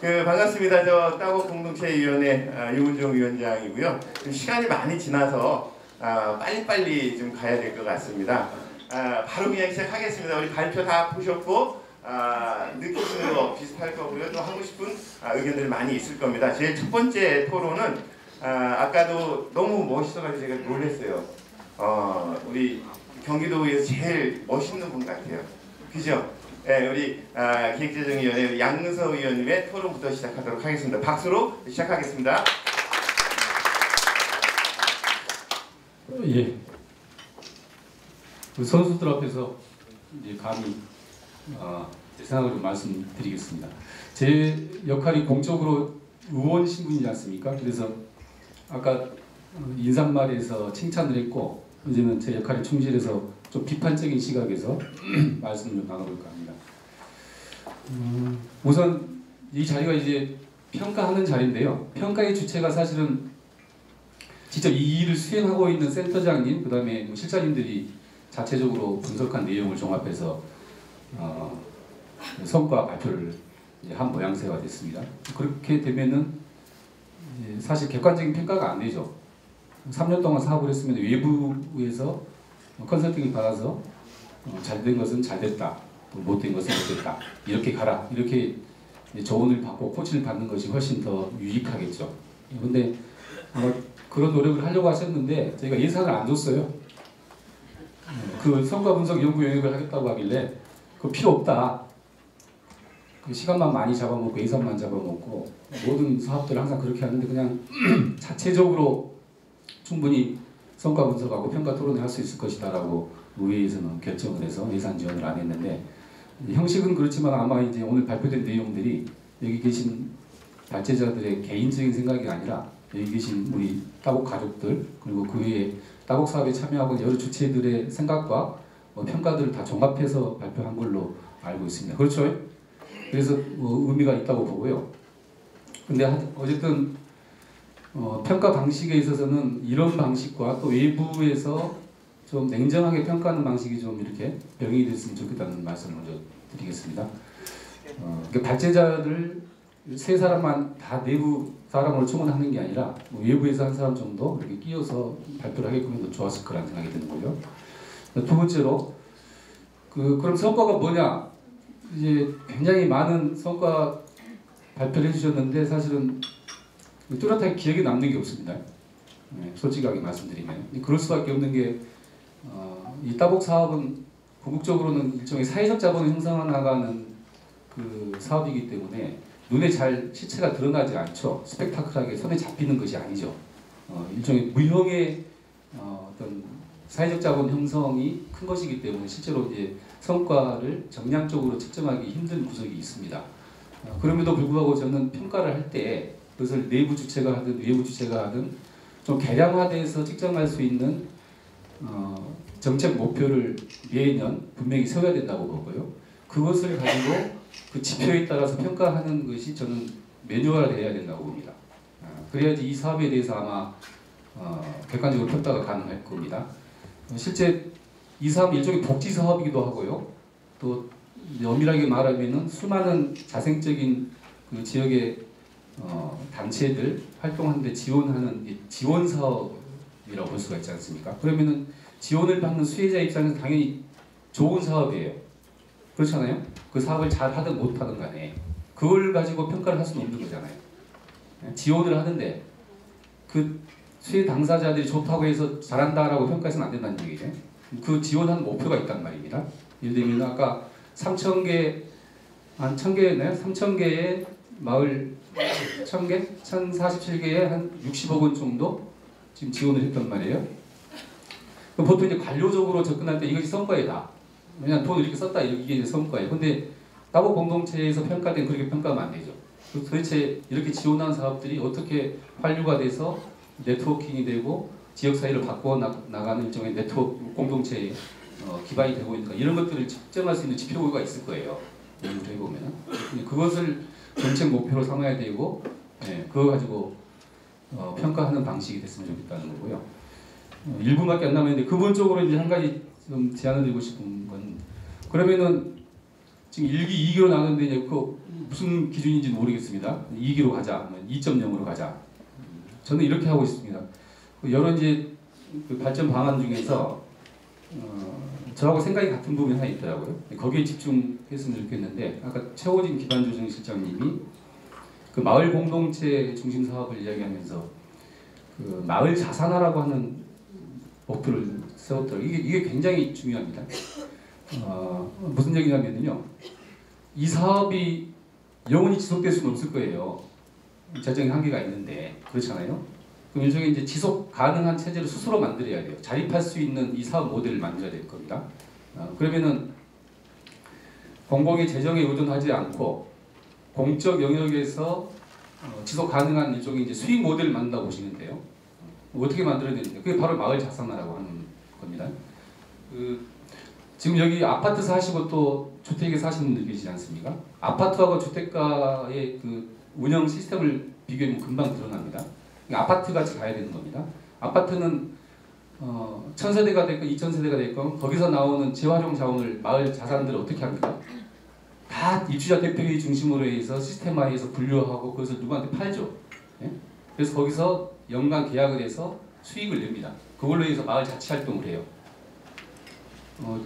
반갑습니다. 저 따곡 공동체위원회 유문종 위원장이고요. 시간이 많이 지나서 빨리빨리 좀 가야 될 것 같습니다. 바로 그냥 시작하겠습니다. 우리 발표 다 보셨고 느끼시는 거 비슷할 거고요. 또 하고 싶은 의견들이 많이 있을 겁니다. 제일 첫 번째 토론은 아까도 너무 멋있어가지고 제가 놀랐어요. 우리 경기도에서 제일 멋있는 분 같아요. 그죠? 네, 우리 기획재정위원회 양문서 의원님의 토론부터 시작하도록 하겠습니다. 박수로 시작하겠습니다. 예. 그 선수들 앞에서 이제 감히 제 생각을 좀 말씀드리겠습니다. 제 역할이 공적으로 의원 신분이지 않습니까? 그래서 아까 인사말에서 칭찬을 했고 이제는 제 역할에 충실해서 좀 비판적인 시각에서 말씀을 좀 나눠볼까 합니다. 우선 이 자리가 이제 평가하는 자리인데요. 평가의 주체가 사실은 직접 이 일을 수행하고 있는 센터장님, 그 다음에 실장님들이 자체적으로 분석한 내용을 종합해서 성과 발표를 한 모양새가 됐습니다. 그렇게 되면은 사실 객관적인 평가가 안 되죠. 3년 동안 사업을 했으면 외부에서 컨설팅을 받아서 잘된 것은 잘됐다, 못된 것은 못됐다, 이렇게 가라, 이렇게 조언을 받고 코치를 받는 것이 훨씬 더 유익하겠죠. 그런데 그런 노력을 하려고 하셨는데 저희가 예산을 안 줬어요. 그 성과 분석 연구 영역을 하겠다고 하길래 그거 필요 없다. 그 시간만 많이 잡아먹고 예산만 잡아먹고 모든 사업들을 항상 그렇게 하는데 그냥 자체적으로 충분히 성과 분석하고 평가 토론을 할 수 있을 것이다 라고 의회에서는 결정을 해서 예산 지원을 안 했는데, 형식은 그렇지만 아마 이제 오늘 발표된 내용들이 여기 계신 발제자들의 개인적인 생각이 아니라 여기 계신 우리 따곡 가족들, 그리고 그 외에 따곡 사업에 참여하고 여러 주체들의 생각과 평가들을 다 종합해서 발표한 걸로 알고 있습니다. 그렇죠? 그래서 의미가 있다고 보고요. 근데 어쨌든 평가 방식에 있어서는 이런 방식과 또 외부에서 좀 냉정하게 평가하는 방식이 좀 이렇게 병행이 됐으면 좋겠다는 말씀을 먼저 드리겠습니다. 그러니까 발제자들 세 사람만 다 내부 사람으로 충원하는 게 아니라 외부에서 한 사람 정도 이렇게 끼워서 발표를 하게끔 해도 좋았을 거라는 생각이 드는 거예요. 두 번째로 그럼 성과가 뭐냐? 이제 굉장히 많은 성과 발표를 해주셨는데 사실은 뚜렷하게 기억에 남는 게 없습니다. 솔직하게 말씀드리면 그럴 수밖에 없는 게 이 따곡 사업은 궁극적으로는 일종의 사회적 자본을 형성해 나가는 그 사업이기 때문에 눈에 잘 실체가 드러나지 않죠. 스펙타클하게 손에 잡히는 것이 아니죠. 일종의 무형의 어떤 사회적 자본 형성이 큰 것이기 때문에 실제로 이제 성과를 정량적으로 측정하기 힘든 구석이 있습니다. 그럼에도 불구하고 저는 평가를 할 때 그것을 내부 주체가 하든 외부 주체가 하든 좀 개량화돼서 측정할 수 있는 정책 목표를 매년 분명히 세워야 된다고 보고요. 그것을 가지고 그 지표에 따라서 평가하는 것이 저는 매뉴얼화되어야 된다고 봅니다. 그래야지 이 사업에 대해서 아마 객관적으로 평가가 가능할 겁니다. 실제 이 사업은 일종의 복지 사업이기도 하고요. 또 엄밀하게 말하면은 수많은 자생적인 그 지역의 단체들 활동하는데 지원하는 지원 사업이라고 볼 수가 있지 않습니까? 그러면은 지원을 받는 수혜자 입장에서 당연히 좋은 사업이에요. 그렇잖아요? 그 사업을 잘 하든 못 하든 간에 그걸 가지고 평가를 할 수는 없는 거잖아요. 지원을 하는데 그 수혜 당사자들이 좋다고 해서 잘한다라고 평가해서는 안 된다는 얘기죠. 그 지원하는 목표가 있단 말입니다. 예를 들면 아까 3,000개, 한 1,000개였나요? 3,000개의 마을 1,000개? 1,047개에 한 60억 원 정도 지금 지원을 했단 말이에요. 그럼 보통 이제 관료적으로 접근할 때 이것이 성과이다. 왜냐하면 돈을 이렇게 썼다, 이게 이제 성과예요. 근데 따곡 공동체에서 평가된 그렇게 평가하면 안 되죠. 도대체 이렇게 지원한 사업들이 어떻게 환류가 돼서 네트워킹이 되고 지역사회를 바꿔 나가는 일종의 네트워크 공동체의 기반이 되고 있는가, 이런 것들을 측정할 수 있는 지표가 있을 거예요. 연구를 해보면 그것을 정책 목표로 삼아야 되고, 그거 가지고 평가하는 방식이 됐으면 좋겠다는 거고요. 1분밖에 안 남았는데 근본적으로 이제 한 가지 좀 제안을 드리고 싶은 건, 그러면은 지금 1기, 2기로 나누는데 이제 그 무슨 기준인지는 모르겠습니다. 2기로 가자, 2.0으로 가자. 저는 이렇게 하고 있습니다. 여러 이제 그 발전 방안 중에서 저하고 생각이 같은 부분이 하나 있더라고요. 거기에 집중했으면 좋겠는데 아까 최호진 기반조정실장님이 그 마을 공동체 중심 사업을 이야기하면서 그 마을 자산화라고 하는 목표를 세웠더라고요. 이게 굉장히 중요합니다. 무슨 얘기냐면요, 이 사업이 영원히 지속될 수는 없을 거예요. 재정의 한계가 있는데 그렇잖아요. 그럼 일종의 이제 지속 가능한 체제를 스스로 만들어야 돼요. 자립할 수 있는 이 사업 모델을 만들어야 될 겁니다. 그러면은 공공의 재정에 의존하지 않고 공적 영역에서 지속 가능한 일종의 이제 수익 모델을 만든다고 보시면 돼요. 어떻게 만들어야 되는데 그게 바로 마을 자산화라고 하는 겁니다. 지금 여기 아파트 사시고 또 주택에 사시는 분들 계시지 않습니까? 아파트하고 주택가의 그 운영 시스템을 비교하면 금방 드러납니다. 아파트 같이 가야 되는 겁니다. 아파트는 1000세대가 됐건 2000세대가 됐건 거기서 나오는 재활용 자원을 마을 자산들을 어떻게 합니까? 다 입주자 대표회의 중심으로 해서 시스템화해서 분류하고 그것을 누구한테 팔죠. 예? 그래서 거기서 연간 계약을 해서 수익을 냅니다. 그걸로 해서 마을 자치 활동을 해요.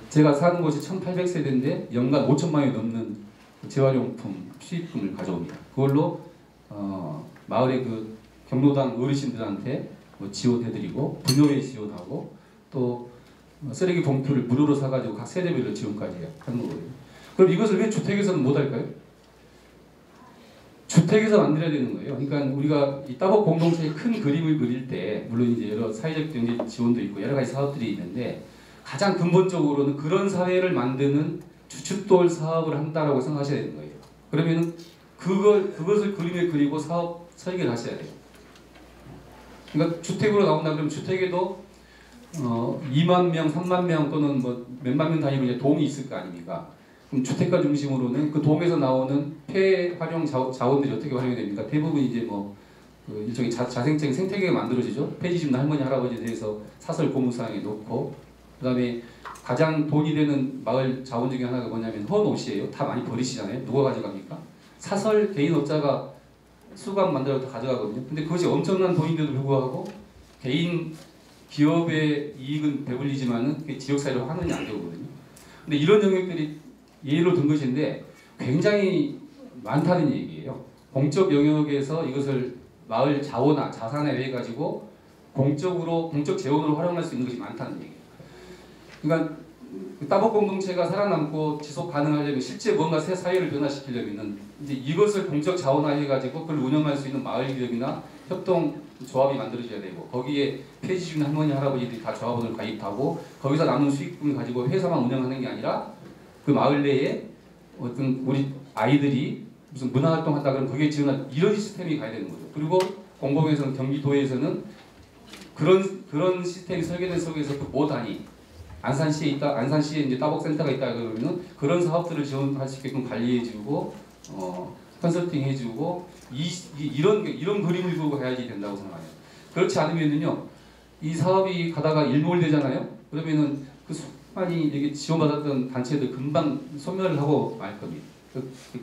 제가 사는 곳이 1800세대인데 연간 5천만 원이 넘는 재활용품 수익금을 가져옵니다. 그걸로 마을의 그 경로당 어르신들한테 뭐 지원해드리고 분뇨회 지원하고 또 쓰레기 봉투를 무료로 사가지고 각 세대별로 지원까지 하는 거예요. 그럼 이것을 왜 주택에서는 못할까요? 주택에서 만들어야 되는 거예요. 그러니까 우리가 이 따복 공동체의 큰 그림을 그릴 때 물론 이제 여러 사회적 경제 지원도 있고 여러 가지 사업들이 있는데 가장 근본적으로는 그런 사회를 만드는 주춧돌 사업을 한다라고 생각하셔야 되는 거예요. 그러면은 그것을 그림에 그리고 사업 설계를 하셔야 돼요. 그러니까 주택으로 나온다 그러면 주택에도 2만 명, 3만 명 또는 뭐 몇만 명 단위로 이제 동이 있을 거 아닙니까? 그럼 주택가 중심으로는 그 동에서 나오는 폐활용 자원들이 어떻게 활용이 됩니까? 대부분 이제 뭐 그 일종의 자생적인 생태계가 만들어지죠. 폐지 줍는 할머니 할아버지에 대해서 사설 고무상에 놓고 그다음에 가장 돈이 되는 마을 자원 중에 하나가 뭐냐면 헌옷이에요. 다 많이 버리시잖아요. 누가 가져갑니까? 사설 개인업자가 수갑 만들어서 다 가져가거든요. 근데 그것이 엄청난 돈인데도 불구하고 개인 기업의 이익은 배불리지만은 그게 지역사회로 환원이 안 되거든요. 근데 이런 영역들이 예로 든 것인데 굉장히 많다는 얘기예요. 공적 영역에서 이것을 마을 자원화, 자산화해 가지고 공적 재원으로 활용할 수 있는 것이 많다는 얘기예요. 그러니까 따복 공동체가 살아남고 지속 가능하려면 실제 뭔가 새 사회를 변화시키려면은 이제 이것을 공적 자원화해 가지고 그걸 운영할 수 있는 마을 기업이나 협동 조합이 만들어져야 되고 거기에 폐지 줍는 할머니 할아버지들이 다 조합원을 가입하고 거기서 남은 수익금을 가지고 회사만 운영하는 게 아니라 그 마을 내에 어떤 우리 아이들이 무슨 문화활동 한다 그러면 거기에 지원할 이런 시스템이 가야 되는 거죠. 그리고 공공에서는 경기도에서는 그런 시스템이 설계된 속에서 그 모 단위 안산시에 있다, 안산시에 이제 따복센터가 있다 그러면은 그런 사업들을 지원할 수 있게끔 관리해주고 컨설팅해주고 이런 그림을 그리고 가야지 된다고 생각해요. 그렇지 않으면은요 이 사업이 가다가 일몰되잖아요. 그러면은 그 수많이 여기 지원받았던 단체들 금방 소멸을 하고 말 겁니다.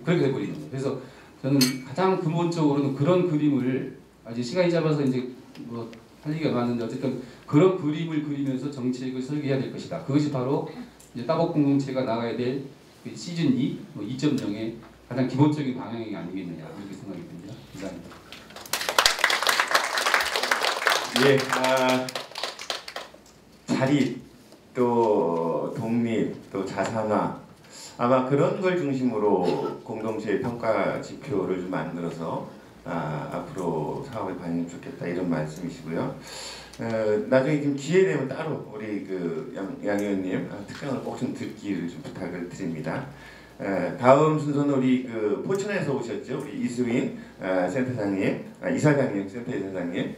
그렇게 돼버리는 거예요. 그래서 저는 가장 근본적으로는 그런 그림을 아직 시간이 짧아서 이제 뭐 할 얘기가 많은데 어쨌든 그런 그림을 그리면서 정책을 설계해야 될 것이다. 그것이 바로 이제 따복 공동체가 나가야 될 시즌 2, 2.0의 가장 기본적인 방향이 아니겠느냐 이렇게 생각이 듭니다. 감사합니다. 예, 자립 또 독립 또 자산화 아마 그런 걸 중심으로 공동체의 평가 지표를 좀 만들어서 앞으로 사업에 반영이 좋겠다 이런 말씀이시고요. 나중에 좀 기회 되면 따로 우리 그 양 의원님 특강을 꼭 좀 듣기를 좀 부탁을 드립니다. 다음 순서는 우리 그 포천에서 오셨죠, 우리 이수인 센터장님, 이사장님, 센터 이사장님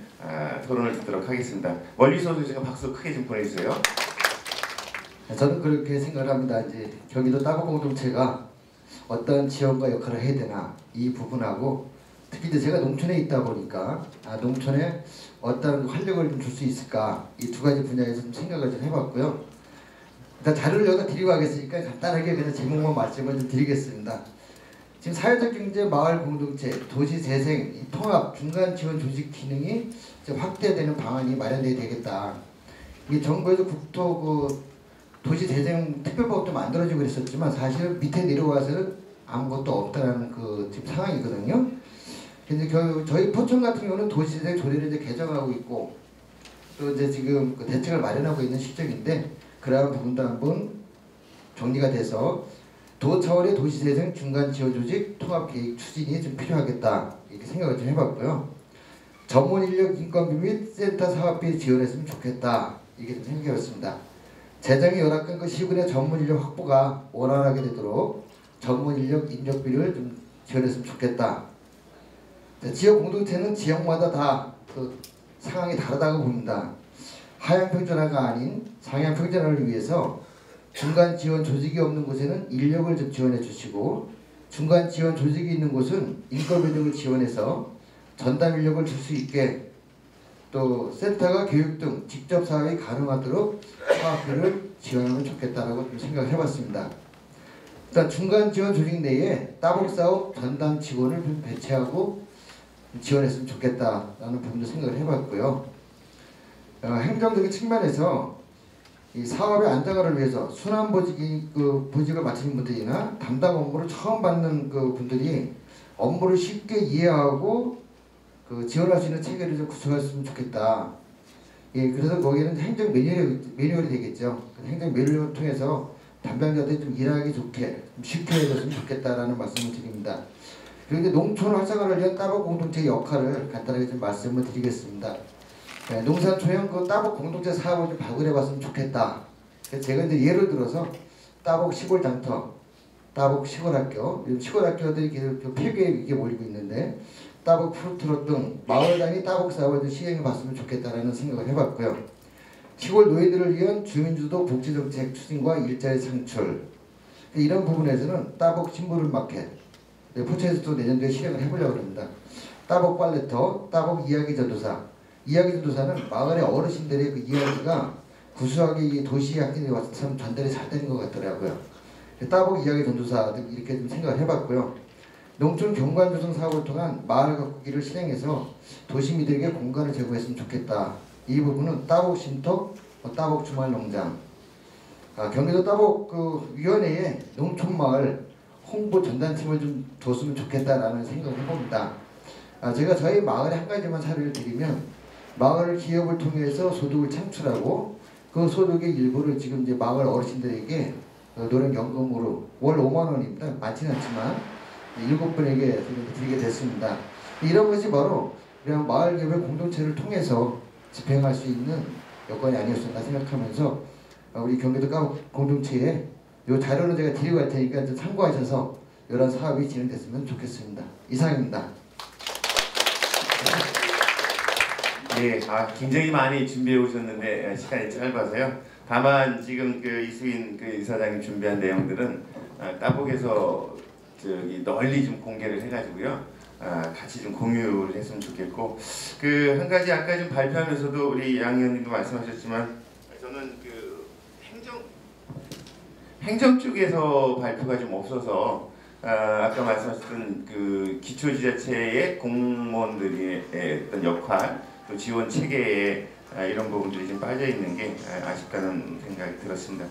토론을 듣도록 하겠습니다. 멀리서 오셔서 박수 크게 좀 보내주세요. 저는 그렇게 생각을 합니다. 이제 경기도 따복 공동체가 어떤 지원과 역할을 해야 되나 이 부분하고 특히 이제 제가 농촌에 있다 보니까 농촌에 어떤 활력을 좀 줄 수 있을까 이 두 가지 분야에서 좀 생각을 좀 해봤고요. 일단 자료를 여기다 드리고 하겠으니까 간단하게 그냥 제목만 말씀을 좀 드리겠습니다. 지금 사회적 경제 마을 공동체 도시 재생 통합 중간 지원 조직 기능이 확대되는 방안이 마련돼야 되겠다. 이게 정부에서 국토 도시 재생 특별법도 만들어지고 그랬었지만 사실 밑에 내려와서는 아무것도 없다라는 지금 상황이거든요. 근데 저희 포천 같은 경우는 도시 재생 조례를 이제 개정하고 있고 또 이제 지금 대책을 마련하고 있는 시점인데 그러한 부분도 한번 정리가 돼서 도 차원의 도시재생 중간 지원 조직 통합 계획 추진이 좀 필요하겠다 이렇게 생각을 좀 해봤고요. 전문 인력 인건비 및 센터 사업비 지원했으면 좋겠다 이렇게 좀 생각해봤습니다. 재정이 열악한 시군의 전문 인력 확보가 원활하게 되도록 전문 인력 인력비를 좀 지원했으면 좋겠다. 지역 공동체는 지역마다 다 상황이 다르다고 봅니다. 하향 평준화가 아닌 상향 평준화를 위해서 중간 지원 조직이 없는 곳에는 인력을 좀 지원해 주시고 중간 지원 조직이 있는 곳은 인건비 등을 지원해서 전담 인력을 줄 수 있게 또 센터가 교육 등 직접 사업이 가능하도록 사업비를 지원하면 좋겠다라고 좀 생각을 해봤습니다. 일단 중간 지원 조직 내에 따복 사업 전담 직원을 좀 배치하고 지원했으면 좋겠다라는 부분도 생각을 해봤고요. 행정적인 측면에서 이 사업의 안정화를 위해서 순환 보직을 맡으신 분들이나 담당 업무를 처음 받는 분들이 업무를 쉽게 이해하고 지원할 수 있는 체계를 좀 구성했으면 좋겠다. 예, 그래서 거기에는 행정 매뉴얼이 되겠죠. 행정 매뉴얼을 통해서 담당자들이 좀 일하기 좋게 좀 쉽게 해줬으면 좋겠다라는 말씀을 드립니다. 그리고 농촌 활성화를 위한 따복 공동체의 역할을 간단하게 좀 말씀을 드리겠습니다. 네, 농산 초형 따복 공동체 사업을 좀 발굴해봤으면 좋겠다. 그래서 제가 이제 예를 들어서 따복 시골 장터, 따복 시골 학교, 시골 학교들이 폐교에 이게 몰리고 있는데 따복 푸르트롯 등 마을 단위 따복 사업을 좀 시행해봤으면 좋겠다라는 생각을 해봤고요. 시골 노예들을 위한 주민주도 복지정책 추진과 일자리 창출 이런 부분에서는 따복 신부를 마켓 포천에서도 내년도에 실행을 해보려고 합니다. 따복 빨래터, 따복 이야기 전도사. 이야기 전도사는 마을의 어르신들의 그 이야기가 구수하게 이 도시 학생들이 와서 참 전달이 잘 되는 것 같더라고요. 따복 이야기 전도사 이렇게 좀 생각을 해봤고요. 농촌 경관 조성 사업을 통한 마을 가꾸기를 실행해서 도시민들에게 공간을 제공했으면 좋겠다. 이 부분은 따복 쉼터, 따복 주말 농장, 경기도 따복 위원회에 농촌 마을 홍보 전단팀을 좀 줬으면 좋겠다라는 생각을 해봅니다. 제가 저희 마을에 한 가지만 사례를 드리면 마을 기업을 통해서 소득을 창출하고 그 소득의 일부를 지금 이제 마을 어르신들에게 노령연금으로 월 5만 원입니다. 많지는 않지만 7분에게 드리게 됐습니다. 이런 것이 바로 그냥 마을 기업의 공동체를 통해서 집행할 수 있는 여건이 아니었었나 생각하면서 우리 경기도 따복 공동체에 이 자료는 제가 드리고 갈 테니까 좀 참고하셔서 이런 사업이 진행됐으면 좋겠습니다. 이상입니다. 예, 굉장히 많이 준비해 오셨는데 시간이 짧아서요. 다만 지금 이수인 이사장님 준비한 내용들은 따복에서 널리 좀 공개를 해가지고요. 같이 좀 공유를 했으면 좋겠고 한 가지 아까 좀 발표하면서도 우리 양 의원님도 말씀하셨지만 저는 행정 쪽에서 발표가 좀 없어서 아까 말씀하셨던 기초지자체의 공무원들의 어떤 역할 또 지원 체계에 이런 부분들이 좀 빠져 있는 게 아쉽다는 생각이 들었습니다.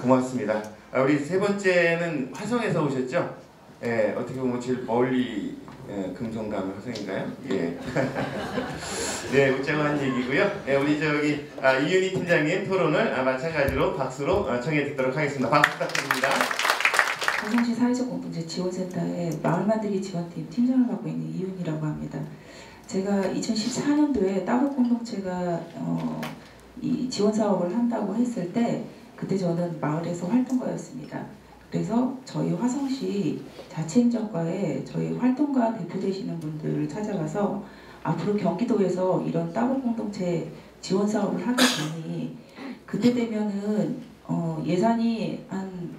고맙습니다. 우리 세 번째는 화성에서 오셨죠? 예, 어떻게 보면 제일 멀리 금성담의 화성인가요? 예. 네, 웃자고 한 얘기고요. 네, 우리 이윤희 팀장님 토론을 마찬가지로 박수로 청해 듣도록 하겠습니다. 박수 부탁드립니다. 화성시 사회적 공동체 지원센터의 마을만들기 지원팀 팀장을 맡고 있는 이윤이라고 합니다. 제가 2014년도에 따복 공동체가 이 지원 사업을 한다고 했을 때 그때 저는 마을에서 활동가였습니다. 그래서 저희 화성시 자치행정과에 저희 활동가 대표 되시는 분들을 찾아가서 앞으로 경기도에서 이런 따복 공동체 지원 사업을 하게 되니 그때 되면은 예산이 한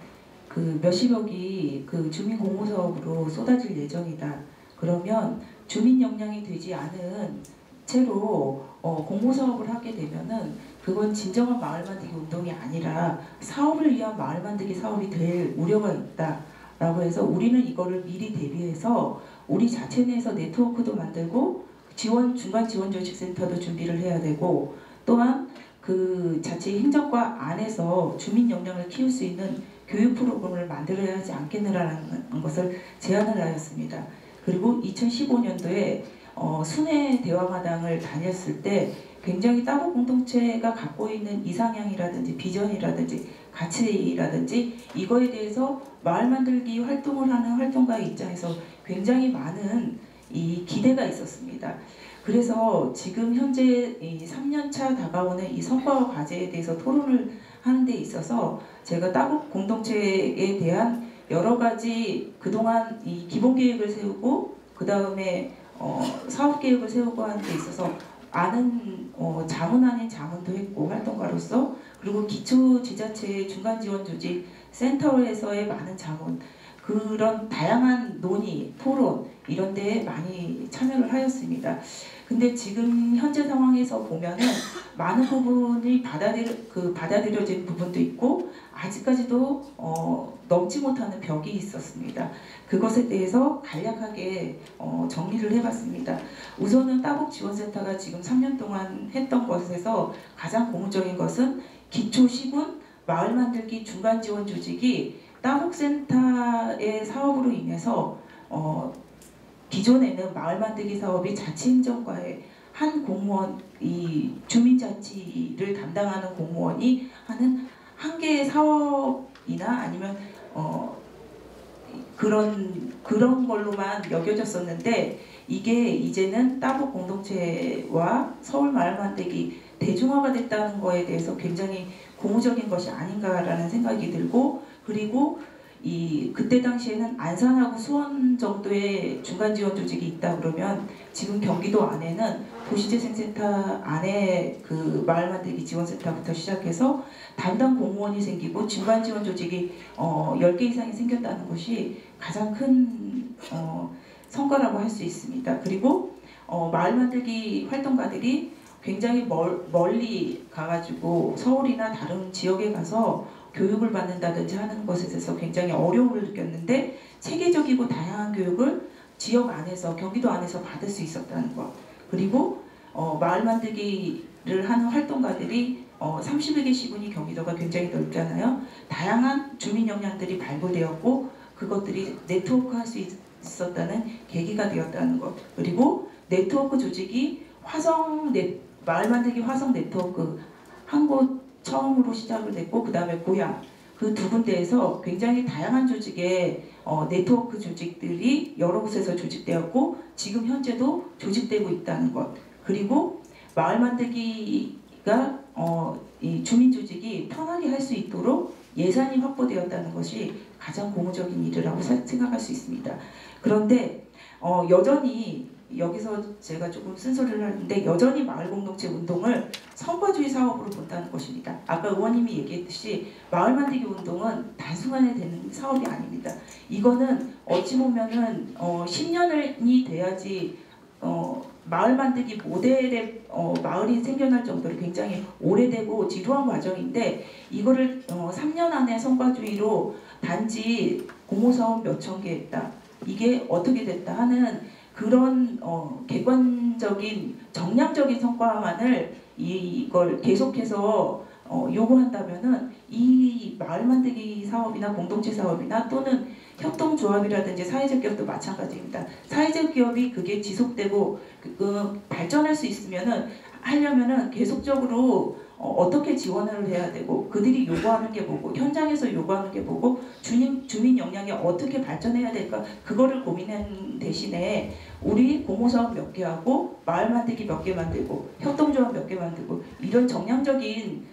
몇십억이 주민 공모 사업으로 쏟아질 예정이다. 그러면 주민 역량이 되지 않은 채로 공모 사업을 하게 되면은 그건 진정한 마을 만들기 운동이 아니라 사업을 위한 마을 만들기 사업이 될 우려가 있다라고 해서 우리는 이거를 미리 대비해서 우리 자체 내에서 네트워크도 만들고 중간 지원 조직센터도 준비를 해야 되고 또한 그 자체 행정과 안에서 주민 역량을 키울 수 있는 교육 프로그램을 만들어야 하지 않겠느라는 것을 제안을 하였습니다. 그리고 2015년도에 순회 대화마당을 다녔을 때 굉장히 따복 공동체가 갖고 있는 이상향이라든지 비전이라든지 가치라든지 이거에 대해서 마을 만들기 활동을 하는 활동가의 입장에서 굉장히 많은 이 기대가 있었습니다. 그래서 지금 현재 이 3년차 다가오는 이 성과와 과제에 대해서 토론을 하는 데 있어서 제가 따복 공동체에 대한 여러 가지 그동안 이 기본 계획을 세우고 그 다음에 사업 계획을 세우고 하는 데 있어서 아는 자문 아닌 자문도 했고 활동가로서 그리고 기초지자체 중간지원조직 센터에서의 많은 자문 그런 다양한 논의, 토론 이런 데에 많이 참여를 하였습니다. 근데 지금 현재 상황에서 보면은 많은 부분이 받아들여진 부분도 있고 아직까지도 넘지 못하는 벽이 있었습니다. 그것에 대해서 간략하게 정리를 해봤습니다. 우선은 따복지원센터가 지금 3년 동안 했던 것에서 가장 고무적인 것은 기초시군 마을 만들기 중간지원 조직이 따복센터의 사업으로 인해서 기존에는 마을 만들기 사업이 자치행정과의 한 공무원, 이 주민자치를 담당하는 공무원이 하는 한 개의 사업이나 아니면 그런 걸로만 여겨졌었는데 이게 이제는 따복 공동체와 서울 마을 만들기 대중화가 됐다는 거에 대해서 굉장히 고무적인 것이 아닌가라는 생각이 들고 그리고 그때 당시에는 안산하고 수원 정도의 중간 지원 조직이 있다 그러면 지금 경기도 안에는 도시재생센터 안에 그 마을 만들기 지원센터부터 시작해서 담당 공무원이 생기고 중간 지원 조직이 10개 이상이 생겼다는 것이 가장 큰 성과라고 할 수 있습니다. 그리고 마을 만들기 활동가들이 굉장히 멀리 가가지고 서울이나 다른 지역에 가서 교육을 받는다든지 하는 것에 대해서 굉장히 어려움을 느꼈는데 체계적이고 다양한 교육을 지역 안에서 경기도 안에서 받을 수 있었다는 것 그리고 마을 만들기를 하는 활동가들이 31개 시군이 경기도가 굉장히 넓잖아요. 다양한 주민 역량들이 발굴되었고 그것들이 네트워크할 수 있었다는 계기가 되었다는 것 그리고 네트워크 조직이 마을 만들기 화성 네트워크 한 곳 처음으로 시작을 했고 그 다음에 고향 그 두 군데에서 굉장히 다양한 조직의 네트워크 조직들이 여러 곳에서 조직되었고 지금 현재도 조직되고 있다는 것 그리고 마을 만들기가 이 주민 조직이 편하게 할 수 있도록 예산이 확보되었다는 것이 가장 고무적인 일이라고 생각할 수 있습니다. 그런데 여전히 여기서 제가 조금 쓴소리를 하는데 여전히 마을 공동체 운동을 성과주의 사업으로 본다는 것입니다. 아까 의원님이 얘기했듯이 마을 만들기 운동은 단순간에 되는 사업이 아닙니다. 이거는 어찌 보면은 10년이 돼야지 마을 만들기 모델의 마을이 생겨날 정도로 굉장히 오래되고 지루한 과정인데 이거를 3년 안에 성과주의로 단지 공모사업 몇천 개 했다. 이게 어떻게 됐다 하는 그런 객관적인 정량적인 성과만을 이걸 계속해서 요구한다면은 이 마을 만들기 사업이나 공동체 사업이나 또는 협동조합이라든지 사회적 기업도 마찬가지입니다. 사회적 기업이 그게 지속되고 발전할 수 있으면은 하려면은 계속적으로 어떻게 지원을 해야 되고 그들이 요구하는 게 뭐고 현장에서 요구하는 게 뭐고 주민 역량이 어떻게 발전해야 될까 그거를 고민하는 대신에 우리 공모사업 몇 개 하고 마을 만들기 몇 개 만들고 협동조합 몇 개 만들고 이런 정량적인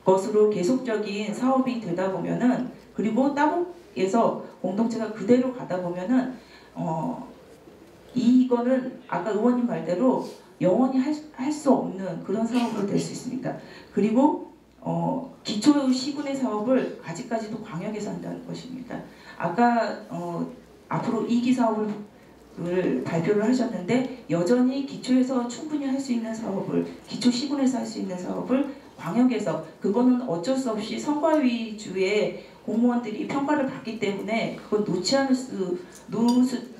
것으로 계속적인 사업이 되다 보면은 그리고 따복에서 공동체가 그대로 가다 보면은 이거는 아까 의원님 말대로 영원히 할 수 없는 그런 사업으로 될 수 있습니다. 그리고 기초 시군의 사업을 아직까지도 광역에서 한다는 것입니다. 아까 앞으로 2기 사업을 을 발표를 하셨는데 여전히 기초에서 충분히 할 수 있는 사업을 기초 시군에서 할 수 있는 사업을 광역에서 그거는 어쩔 수 없이 선거위주의 공무원들이 평가를 받기 때문에 그걸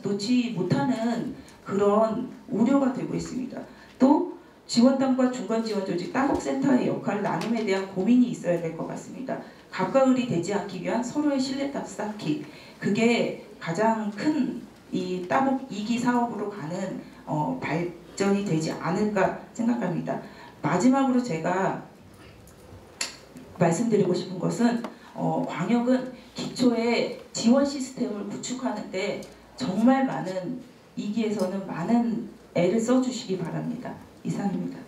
놓지 못하는 그런 우려가 되고 있습니다. 또 지원단과 중간지원조직 따곡센터의 역할 나눔에 대한 고민이 있어야 될 것 같습니다. 갑과을이 되지 않기 위한 서로의 신뢰탑 쌓기 그게 가장 큰 이 따곡 2기 사업으로 가는 발전이 되지 않을까 생각합니다. 마지막으로 제가 말씀드리고 싶은 것은 광역은 기초의 지원 시스템을 구축하는데 정말 많은 2기에서는 많은 애를 써주시기 바랍니다. 이상입니다.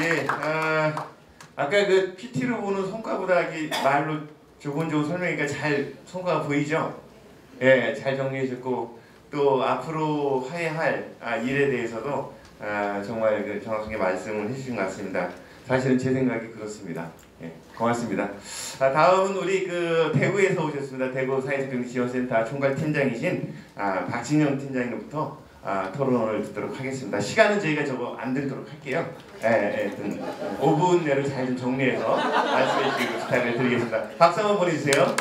예, 아까 그 PT로 보는 성과보다 말로 조곤조곤 설명이니까 잘 성과가 보이죠? 예, 잘 정리해줬고 또 앞으로 해야 할 일에 대해서도 정말 그 정확하게 말씀을 해주신 것 같습니다. 사실은 제 생각이 그렇습니다. 예, 고맙습니다. 다음은 우리 그 대구에서 오셨습니다. 대구 사회적경제지원센터 총괄팀장이신 박진영 팀장님부터 토론을 듣도록 하겠습니다. 시간은 저희가 저거 안 들도록 할게요. 5분 내로 잘 좀 정리해서 말씀해 주시고 부탁을 드리겠습니다. 박수 한번 보내주세요.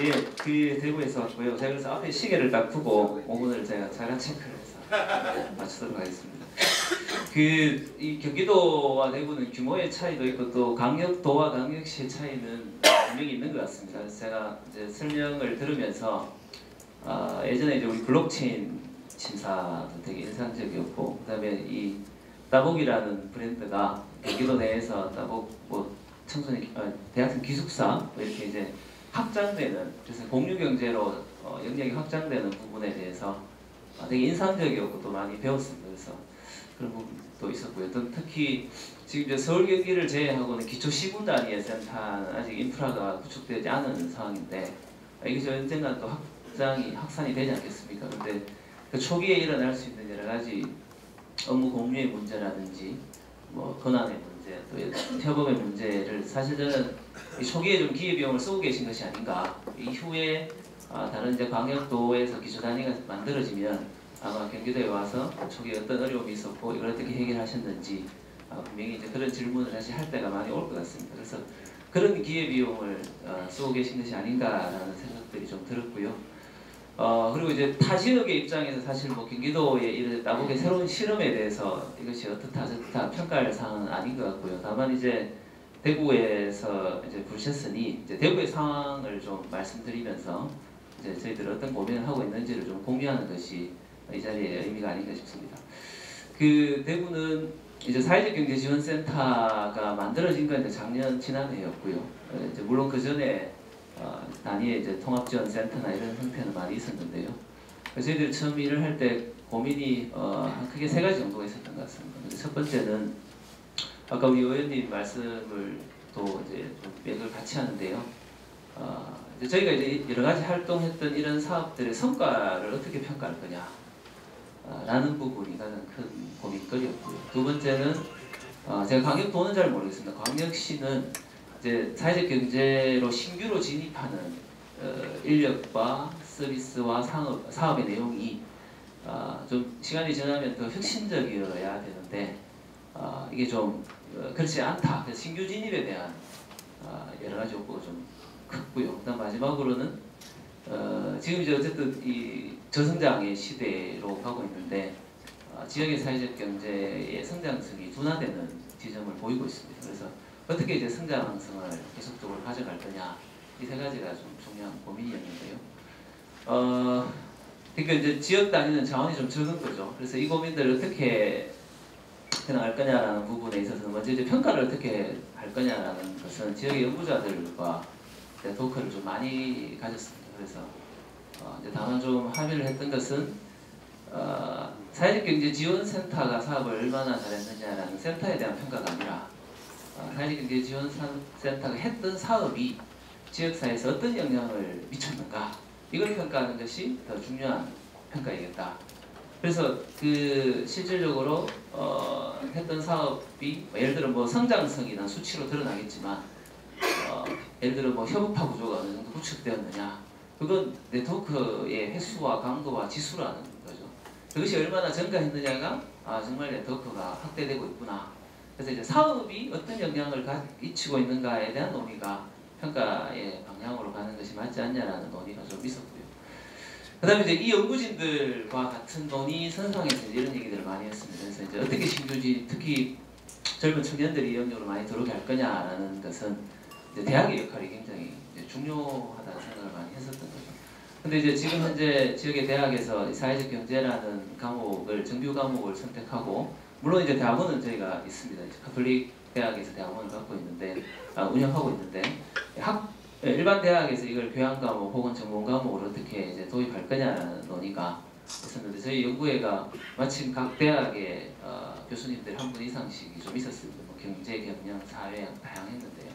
예, 그 대구에서 왔고요. 제가 그래서 앞에 시계를 딱 두고 5분을 제가 자가 체크를 해서 맞추도록 하겠습니다. 이 경기도와 대구는 규모의 차이도 있고 또 강력도와 강력시의 차이는 분명히 있는 것 같습니다. 그래서 제가 이제 설명을 들으면서 예전에 이제 우리 블록체인 심사도 되게 인상적이었고 그다음에 이 따곡이라는 브랜드가 경기도 내에서 따곡 청소년 대학생 기숙사 이렇게 이제 확장되는 그래서 공유 경제로 영역이 확장되는 부분에 대해서 되게 인상적이었고 또 많이 배웠습니다. 그래서 그런 부분도 있었고요. 또 특히 지금 이제 서울 경기를 제외하고는 기초 시군 단위의 센터는 아직 인프라가 구축되지 않은 상황인데 이게 언젠가 또 확산이 되지 않겠습니까? 근데 그 초기에 일어날 수 있는 여러 가지 업무 공유의 문제라든지 권한의 문제, 또 협업의 문제를 사실 저는 이 초기에 좀 기회비용을 쓰고 계신 것이 아닌가. 이후에 다른 이제 광역도에서 기초 단위가 만들어지면 아마 경기도에 와서 초기에 어떤 어려움이 있었고 이걸 어떻게 해결하셨는지 분명히 이제 그런 질문을 다시 할 때가 많이 올 것 같습니다. 그래서 그런 기회비용을 쓰고 계신 것이 아닌가라는 생각들이 좀 들었고요. 그리고 이제 타 지역의 입장에서 사실 경기도의 이런 따곡의 새로운 실험에 대해서 이것이 어떻다 저렇다 평가할 사항은 아닌 것 같고요. 다만 이제 대구에서 이제 부르셨으니 이제 대구의 상황을 좀 말씀드리면서 이제 저희들 어떤 고민을 하고 있는지를 좀 공유하는 것이 이 자리의 의미가 아닌가 싶습니다. 그 대구는 이제 사회적경제지원센터가 만들어진 건 이제 작년 지난해였고요. 이제 물론 그 전에 단위의 이제 통합지원센터나 이런 형태는 많이 있었는데요. 저희들이 처음 일을 할 때 고민이 크게 3가지 정도가 있었던 것 같습니다. 첫 번째는 아까 우리 의원님 말씀을 또 이제 좀 맥을 같이 하는데요. 이제 저희가 이제 여러 가지 활동했던 이런 사업들의 성과를 어떻게 평가할 거냐 라는 부분이 가장 큰 고민거리였고요. 두 번째는 제가 광역도는 잘 모르겠습니다. 광역시는 이제 사회적 경제로 신규로 진입하는 인력과 서비스와 사업의 내용이 좀 시간이 지나면 더 혁신적이어야 되는데 이게 좀 그렇지 않다. 그래서 신규 진입에 대한 여러 가지 욕구가 좀 컸고요. 그다음 마지막으로는 지금 이제 어쨌든 이 저성장의 시대로 가고 있는데 지역의 사회적 경제의 성장성이 둔화되는 지점을 보이고 있습니다. 그래서 어떻게 이제 성장성을 계속적으로 가져갈 거냐 이 3가지가 좀 중요한 고민이었는데요. 그러니까 이제 지역 단위는 자원이 좀 적은 거죠. 그래서 이 고민들을 어떻게 해나갈 거냐라는 부분에 있어서는 먼저 이제 평가를 어떻게 할 거냐라는 것은 지역의 연구자들과 토크를 좀 많이 가졌습니다. 그래서 이제 다만 좀 합의를 했던 것은 사회적경제지원센터가 사업을 얼마나 잘했느냐라는 센터에 대한 평가가 아니라 사회적경제지원센터가 했던 사업이 지역사회에서 어떤 영향을 미쳤는가 이걸 평가하는 것이 더 중요한 평가이겠다. 그래서 그 실질적으로 했던 사업이 예를 들어 성장성이나 수치로 드러나겠지만 예를 들어 뭐 협업화 구조가 어느 정도 구축되었느냐, 그건 네트워크의 횟수와 강도와 지수라는 거죠. 그것이 얼마나 증가했느냐가 정말 네트워크가 확대되고 있구나. 그래서 이제 사업이 어떤 영향을 미치고 있는가에 대한 논의가 평가의 방향으로 가는 것이 맞지 않냐라는 논의가 좀 있었고요. 그다음에 이제 이 연구진들과 같은 논의 선상에서 이제 이런 얘기들을 많이 했습니다. 그래서 이제 어떻게 신규지, 특히 젊은 청년들이 이 영역으로 많이 들어오게 할 거냐라는 것은 이제 대학의 역할이 굉장히 이제 중요하다는 생각을 많이 했었던 거죠. 근데 이제 지금 현재 지역의 대학에서 사회적 경제라는 과목을 정규 과목을 선택하고, 물론 이제 대학원은 저희가 있습니다. 이제 카톨릭 대학에서 대학원을 갖고 있는데 운영하고 있는데 일반 대학에서 이걸 교양 과목 혹은 전공 과목으로 어떻게 이제 도입할 거냐라는 논의가 있었는데, 저희 연구회가 마침 각 대학의 교수님들 한 분 이상씩이 좀 있었습니다. 뭐 경제, 경영, 사회 다양했는데요.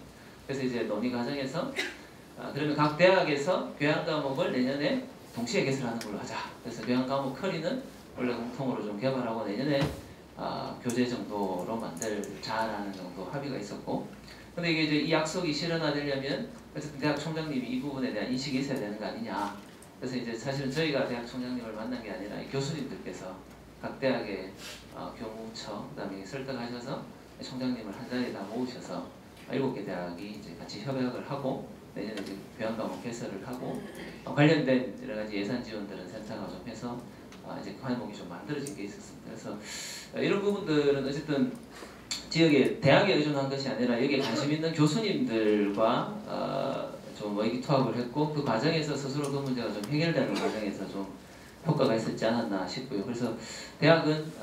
그래서 이제 논의 과정에서 그러면 각 대학에서 교양 과목을 내년에 동시에 개설하는 걸로 하자. 그래서 교양 과목 커리는 원래 공통으로 좀 개발하고 내년에 교재 정도로 만들자라는 정도 합의가 있었고, 근데 이게 이제 이 약속이 실현화되려면 어쨌든 대학 총장님이 이 부분에 대한 인식이 있어야 되는 거 아니냐. 그래서 이제 사실은 저희가 대학 총장님을 만난 게 아니라 교수님들께서 각 대학의 교무처 그다음에 설득하셔서 총장님을 한 자리에 다 모으셔서 7개 대학이 이제 같이 협약을 하고 내년에 이제 교양 과목 개설을 하고 관련된 여러 가지 예산 지원들은 센터가 좀 해서 이제 과목이 좀 만들어진 게 있었습니다. 그래서 이런 부분들은 어쨌든 지역의 대학에 의존한 것이 아니라 여기에 관심 있는 교수님들과 좀 의기투합을 했고, 그 과정에서 스스로 그 문제가 좀 해결되는 과정에서 좀 효과가 있었지 않았나 싶고요. 그래서 대학은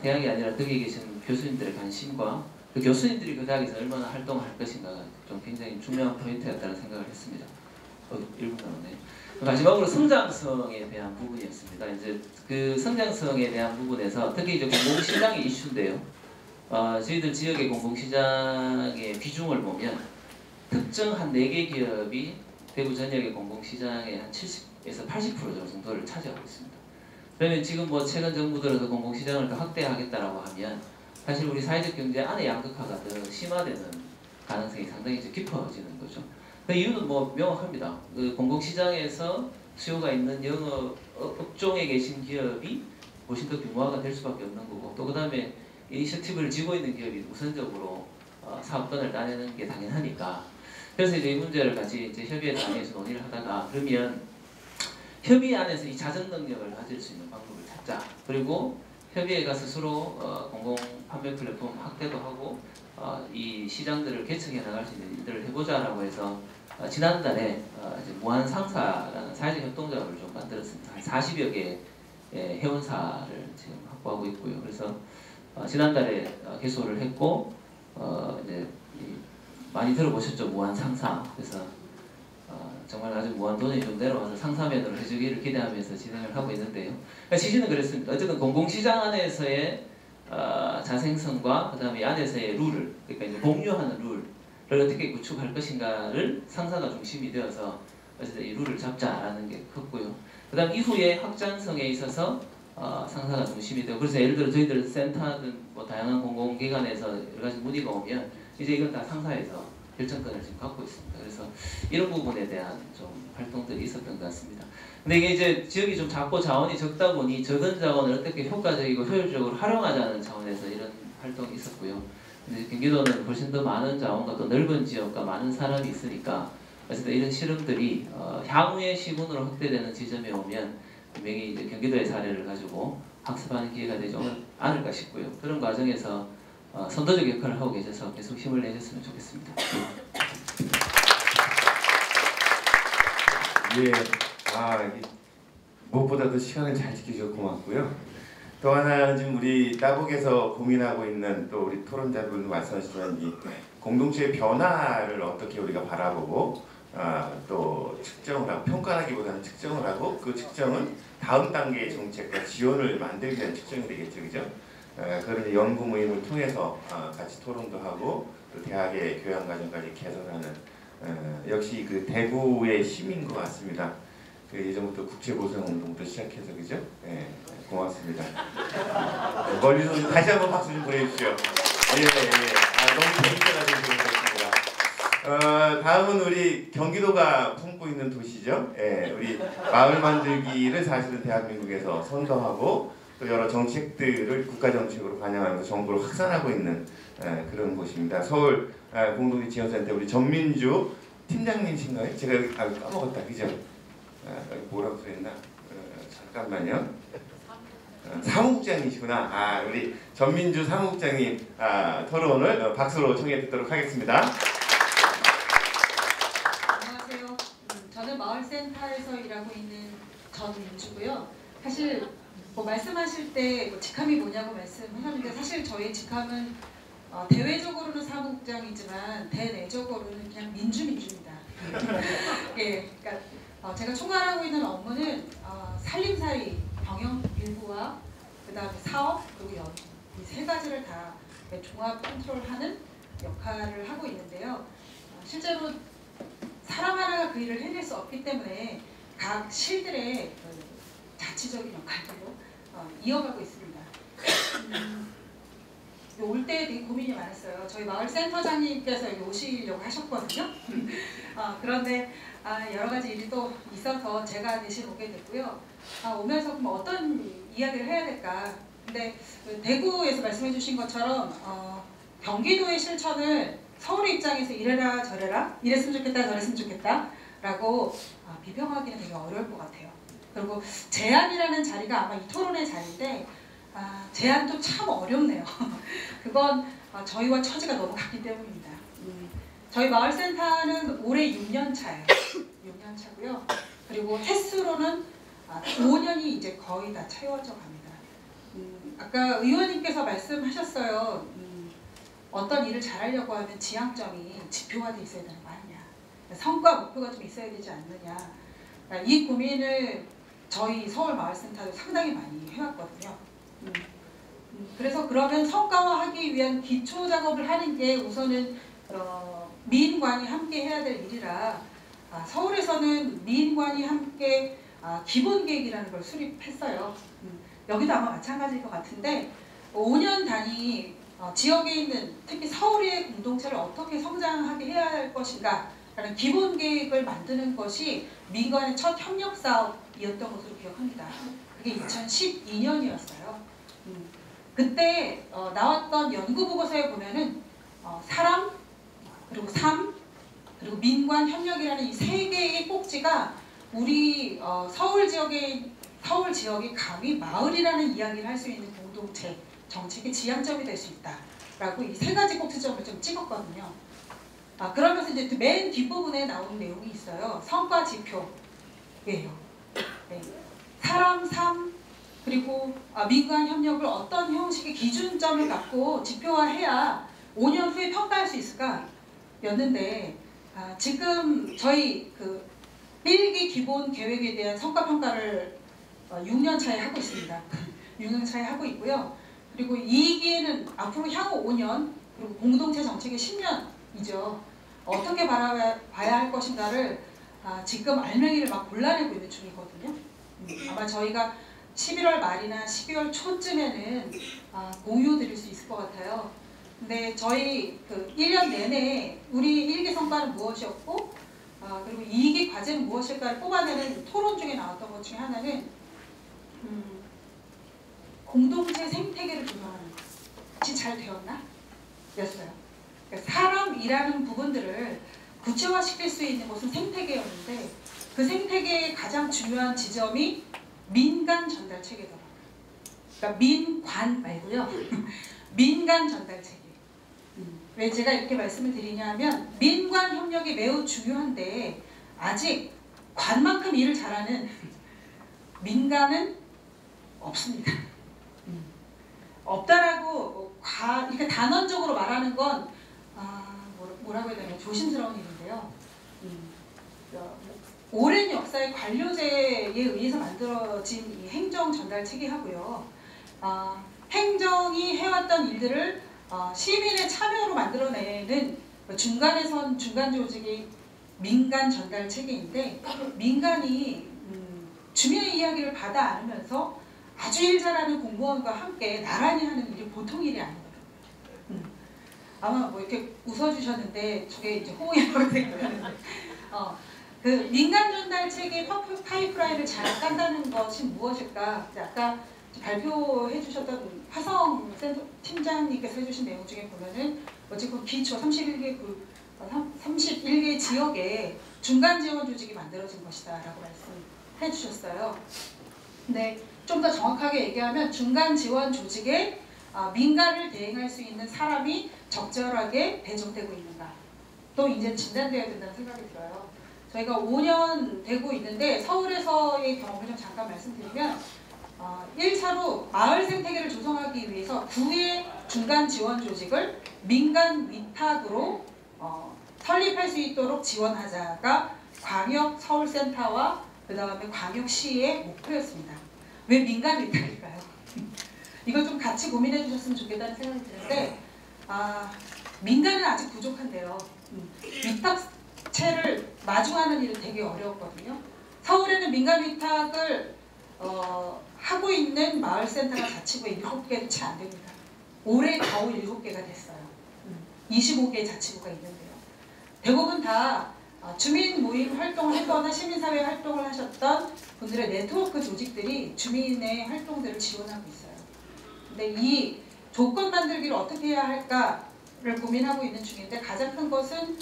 대학이 아니라 거기에 계신 교수님들의 관심과 그 교수님들이 그 대학에서 얼마나 활동할 것인가가 좀 굉장히 중요한 포인트였다는 생각을 했습니다. 1분 남았네요. 마지막으로 성장성에 대한 부분이었습니다. 이제 그 성장성에 대한 부분에서 특히 이제 공공시장의 이슈인데요. 저희들 지역의 공공시장의 비중을 보면 특정 한 4개 기업이 대구 전역의 공공시장의 한 70에서 80% 정도를 차지하고 있습니다. 그러면 지금 뭐 최근 정부 들어서 공공시장을 더 확대하겠다라고 하면 사실 우리 사회적 경제 안에 양극화가 더 심화되는 가능성이 상당히 이제 깊어지는 거죠. 그 이유는 뭐 명확합니다. 그 공공시장에서 수요가 있는 영업 업종에 계신 기업이 훨씬 더 규모화가 될 수밖에 없는 거고, 또 그 다음에 이니셔티브를 쥐고 있는 기업이 우선적으로 사업권을 따내는 게 당연하니까. 그래서 이제 이 문제를 같이 이제 협의회 단위에서 논의를 하다가, 그러면 협의 안에서 이 자정 능력을 가질 수 있는 방법을 찾자. 그리고 협의회가 스스로 공공 판매 플랫폼 확대도 하고 이 시장들을 개척해 나갈 수 있는 일들을 해보자라고 해서 지난달에 이제 무한상사라는 사회적 협동조합을 좀 만들었습니다. 한 40여 개의 회원사를 지금 확보하고 있고요. 그래서 지난달에 개소를 했고 이제 많이 들어보셨죠, 무한상사. 그래서 정말 아주 무한도전이 좀 내려와서 상사면으로 해주기를 기대하면서 진행을 하고 있는데요. 그러니까 취지는 그랬습니다. 어쨌든 공공시장 안에서의 자생성과 그다음에 안에서의 룰을, 그러니까 이제 공유하는 룰을 어떻게 구축할 것인가를 상사가 중심이 되어서 어쨌든 이 룰을 잡자라는 게 컸고요. 그다음 이후에 확장성에 있어서 상사가 중심이 되고, 그래서 예를 들어 저희들 센터든 뭐 다양한 공공기관에서 여러 가지 문의가 오면 이제 이건 다 상사에서 결정권을 지금 갖고 있습니다. 그래서 이런 부분에 대한 좀 활동들이 있었던 것 같습니다. 근데 이게 이제 지역이 좀 작고 자원이 적다 보니 적은 자원을 어떻게 효과적이고 효율적으로 활용하자는 차원에서 이런 활동이 있었고요. 근데 경기도는 훨씬 더 많은 자원과 또 넓은 지역과 많은 사람이 있으니까 어쨌든 이런 실험들이 향후의 시군으로 확대되는 지점에 오면 분명히 이제 경기도의 사례를 가지고 학습하는 기회가 되지 않을까 싶고요. 그런 과정에서 선도적 역할을 하고 계셔서 계속 힘을 내셨으면 좋겠습니다. 예, 무엇보다도 시간을 잘 지켜주셔서 고맙고요. 또 하나 지금 우리 따북에서 고민하고 있는 또 우리 토론자분도 말씀하시지만 이 공동체의 변화를 어떻게 우리가 바라보고 또 측정을 하고, 평가하기보다는 측정을 하고, 그 측정은 다음 단계의 정책과 지원을 만들기 위한 측정이 되겠죠, 그죠? 그런 연구 모임을 통해서 같이 토론도 하고 또 대학의 교양 과정까지 개선하는 역시 그 대구의 힘인 것 같습니다. 그 예전부터 국제보상 운동부터 시작해서, 그죠? 네, 고맙습니다. 멀리서 다시 한번 박수 좀 보내주십시오. 예. 너무 재밌게 가지고 좋은 것 같습니다. 다음은 우리 경기도가 품고 있는 도시죠. 예, 우리 마을 만들기를 사실은 대한민국에서 선도하고 또 여러 정책들을 국가 정책으로 반영하면서 정보를 확산하고 있는 그런 곳입니다. 서울 공동체 지원센터 우리 전민주 팀장님이신가요? 제가 까먹었다, 그죠? 뭐라고 써있나? 잠깐만요. 사무국장이시구나. 우리 전민주 사무국장님 토론을 박수로 청해 듣도록 하겠습니다. 안녕하세요. 저는 마을센터에서 일하고 있는 전민주고요. 사실 뭐 말씀하실 때 직함이 뭐냐고 말씀하셨는데 사실 저희 직함은 대외적으로는 사무국장이지만 대내적으로는 그냥 민주입니다. 예, 그러니까 제가 총괄하고 있는 업무는 살림살이 경영 일부와 그다음에 사업 그리고 이 세 가지를 다 종합 컨트롤하는 역할을 하고 있는데요. 실제로 사람 하나가 그 일을 해낼 수 없기 때문에 각 실들의 자치적인 역할들로 이어가고 있습니다. 올 때 되게 고민이 많았어요. 저희 마을 센터장님께서 여기 오시려고 하셨거든요. 그런데 여러 가지 일이 또 있어서 제가 대신 오게 됐고요. 오면서 그럼 어떤 이야기를 해야 될까? 근데 대구에서 말씀해 주신 것처럼 경기도의 실천을 서울의 입장에서 이래라 저래라 이랬으면 좋겠다 저랬으면 좋겠다 라고 비평하기는 되게 어려울 것 같아요. 그리고 제안이라는 자리가 아마 이 토론의 자리인데 제안도 참 어렵네요. 그건 저희와 처지가 너무 같기 때문입니다. 저희 마을센터는 올해 6년 차예요. 6년 차고요. 그리고 횟수로는 5년이 이제 거의 다 채워져 갑니다. 아까 의원님께서 말씀하셨어요. 어떤 일을 잘하려고 하면 지향점이 지표화돼 있어야 되는 거 아니냐. 성과 목표가 좀 있어야 되지 않느냐. 이 고민을 저희 서울마을센터도 상당히 많이 해왔거든요. 그래서 그러면 성과화하기 위한 기초 작업을 하는 게 우선은 미인관이 함께 해야 될 일이라 서울에서는 미인관이 함께 기본 계획이라는 걸 수립했어요. 여기도 아마 마찬가지일 것 같은데 5년 단위 지역에 있는 특히 서울의 공동체를 어떻게 성장하게 해야 할 것인가 라는 기본 계획을 만드는 것이 민간의 첫 협력 사업이었던 것으로 기억합니다. 그게 2012년이었어요. 그때 나왔던 연구 보고서에 보면은 사람, 그리고 삶, 그리고 민관 협력이라는 이 세 개의 꼭지가 우리 서울 지역이 감히 마을이라는 이야기를 할 수 있는 공동체 정책의 지향점이 될 수 있다라고 이 세 가지 꼭지점을 좀 찍었거든요. 그러면서 이제 맨 뒷부분에 나오는 내용이 있어요. 성과 지표예요. 네. 사람, 삶, 그리고 민간 협력을 어떤 형식의 기준점을 갖고 지표화해야 5년 후에 평가할 수 있을까? 였는데 지금 저희 그 1기 기본 계획에 대한 성과 평가를 6년 차에 하고 있습니다. 6년 차에 하고 있고요. 그리고 2기에는 앞으로 향후 5년 그리고 공동체 정책의 10년이죠. 어떻게 바라봐야 할 것인가를 지금 알맹이를 막 골라내고 있는 중이거든요. 아마 저희가 11월 말이나 12월 초쯤에는 공유 드릴 수 있을 것 같아요. 근데 저희 그 1년 내내 우리 1기 성과는 무엇이었고 그리고 2기 과제는 무엇일까를 뽑아내는 토론 중에 나왔던 것 중에 하나는 공동체 생태계를 조성하는 것이 잘 되었나? 였어요. 그러니까 사람이라는 부분들을 구체화시킬 수 있는 것은 생태계였는데 그 생태계의 가장 중요한 지점이 민간 전달 체계더라고요. 그러니까 민관 말고요. 민간 전달 체계. 왜 제가 이렇게 말씀을 드리냐면 민관 협력이 매우 중요한데 아직 관만큼 일을 잘하는 민간은 없습니다. 없다라고 이렇게 단언적으로 말하는 건 뭐라고 해야 되나 조심스러운 일인데요. 오랜 역사의 관료제에 의해서 만들어진 이 행정 전달 체계하고요. 행정이 해왔던 일들을 시민의 참여로 만들어내는 중간에 선 중간 조직이 민간 전달 체계인데 민간이 주민의 이야기를 받아 안으면서 아주 일 잘하는 공무원과 함께 나란히 하는 일이 보통 일이 아니거든요. 아마 뭐 이렇게 웃어주셨는데 저게 이제 호응이라고 생각하는데 그 민간 전달 체계 파이프라인을 잘 깐다는 것이 무엇일까? 아까 발표해 주셨던 화성 팀장님께서 해주신 내용 중에 보면은 어쨌든 기초 31개 지역에 중간 지원 조직이 만들어진 것이다 라고 말씀해 주셨어요. 근데 좀 더 정확하게 얘기하면 중간 지원 조직에 민간을 대행할 수 있는 사람이 적절하게 배정되고 있는가 또 이제 진단되어야 된다는 생각이 들어요. 저희가 5년 되고 있는데 서울에서의 경험을 좀 잠깐 말씀드리면 1차로 마을 생태계를 조성하기 위해서 구의 중간 지원 조직을 민간 위탁으로 설립할 수 있도록 지원하자가 광역 서울센터와 그 다음에 광역시의 목표였습니다. 왜 민간 위탁일까요? 이걸 좀 같이 고민해 주셨으면 좋겠다는 생각이 드는데 민간은 아직 부족한데요. 위탁체를 마주하는 일은 되게 어려웠거든요. 서울에는 민간 위탁을 하고 있는 마을센터가 자치구가 7개도 채 안 됩니다. 올해 겨우 7개가 됐어요. 25개의 자치구가 있는데요. 대부분 다 주민 모임 활동을 했거나 시민사회 활동을 하셨던 분들의 네트워크 조직들이 주민의 활동들을 지원하고 있어요. 근데 이 조건 만들기를 어떻게 해야 할까를 고민하고 있는 중인데 가장 큰 것은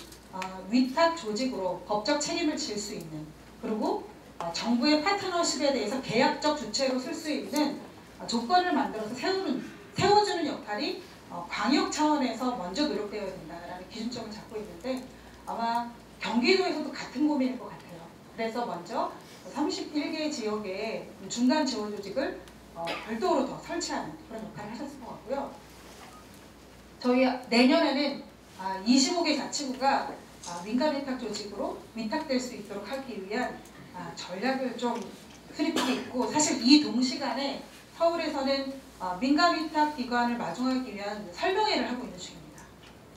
위탁 조직으로 법적 책임을 질 수 있는 그리고 정부의 파트너십에 대해서 계약적 주체로 쓸 수 있는 조건을 만들어서 세워주는 역할이 광역 차원에서 먼저 노력되어야 된다라는 기준점을 잡고 있는데 아마 경기도에서도 같은 고민일 것 같아요. 그래서 먼저 31개 지역에 중간 지원 조직을 별도로 더 설치하는 그런 역할을 하셨을 것 같고요. 저희 내년에는 25개 자치구가 민간 위탁 조직으로 위탁될 수 있도록 하기 위한 전략을 좀 수립해 있고 사실 이 동시간에 서울에서는 민간 위탁 기관을 마중하기 위한 설명회를 하고 있는 중입니다.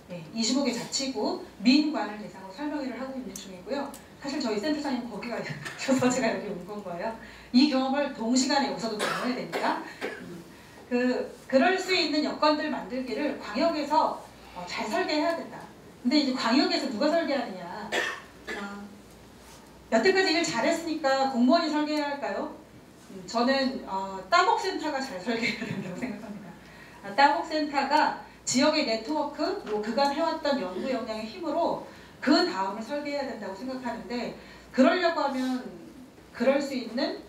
네, 25개 자치구 민관을 대상으로 설명회를 하고 있는 중이고요. 사실 저희 센터장님 거기가 있어서 제가 여기 온 건 거예요. 이 경험을 동시간에 여기서도 나눠야 됩니다. 그럴 수 있는 여건들 만들기를 광역에서 잘 설계해야 된다. 근데 이제 광역에서 누가 설계하느냐. 여태까지 일 잘했으니까 공무원이 설계해야 할까요? 저는 따복센터가 잘 설계해야 된다고 생각합니다. 따복센터가 지역의 네트워크 그리고 그간 해왔던 연구 역량의 힘으로 그 다음을 설계해야 된다고 생각하는데 그러려고 하면 그럴 수 있는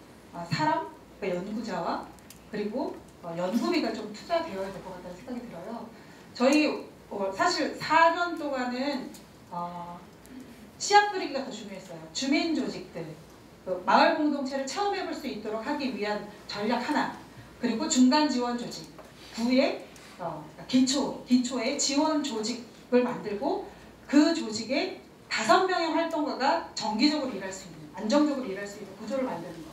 사람, 그러니까 연구자와 그리고 연구비가 좀 투자되어야 될 것 같다는 생각이 들어요. 저희 사실 4년 동안은 씨앗 뿌리기가 더 중요했어요. 주민 조직들, 마을 공동체를 체험해볼 수 있도록 하기 위한 전략 하나, 그리고 중간 지원 조직, 구의 기초의 지원 조직을 만들고 그 조직에 5명의 활동가가 정기적으로 일할 수 있는, 안정적으로 일할 수 있는 구조를 만드는 것.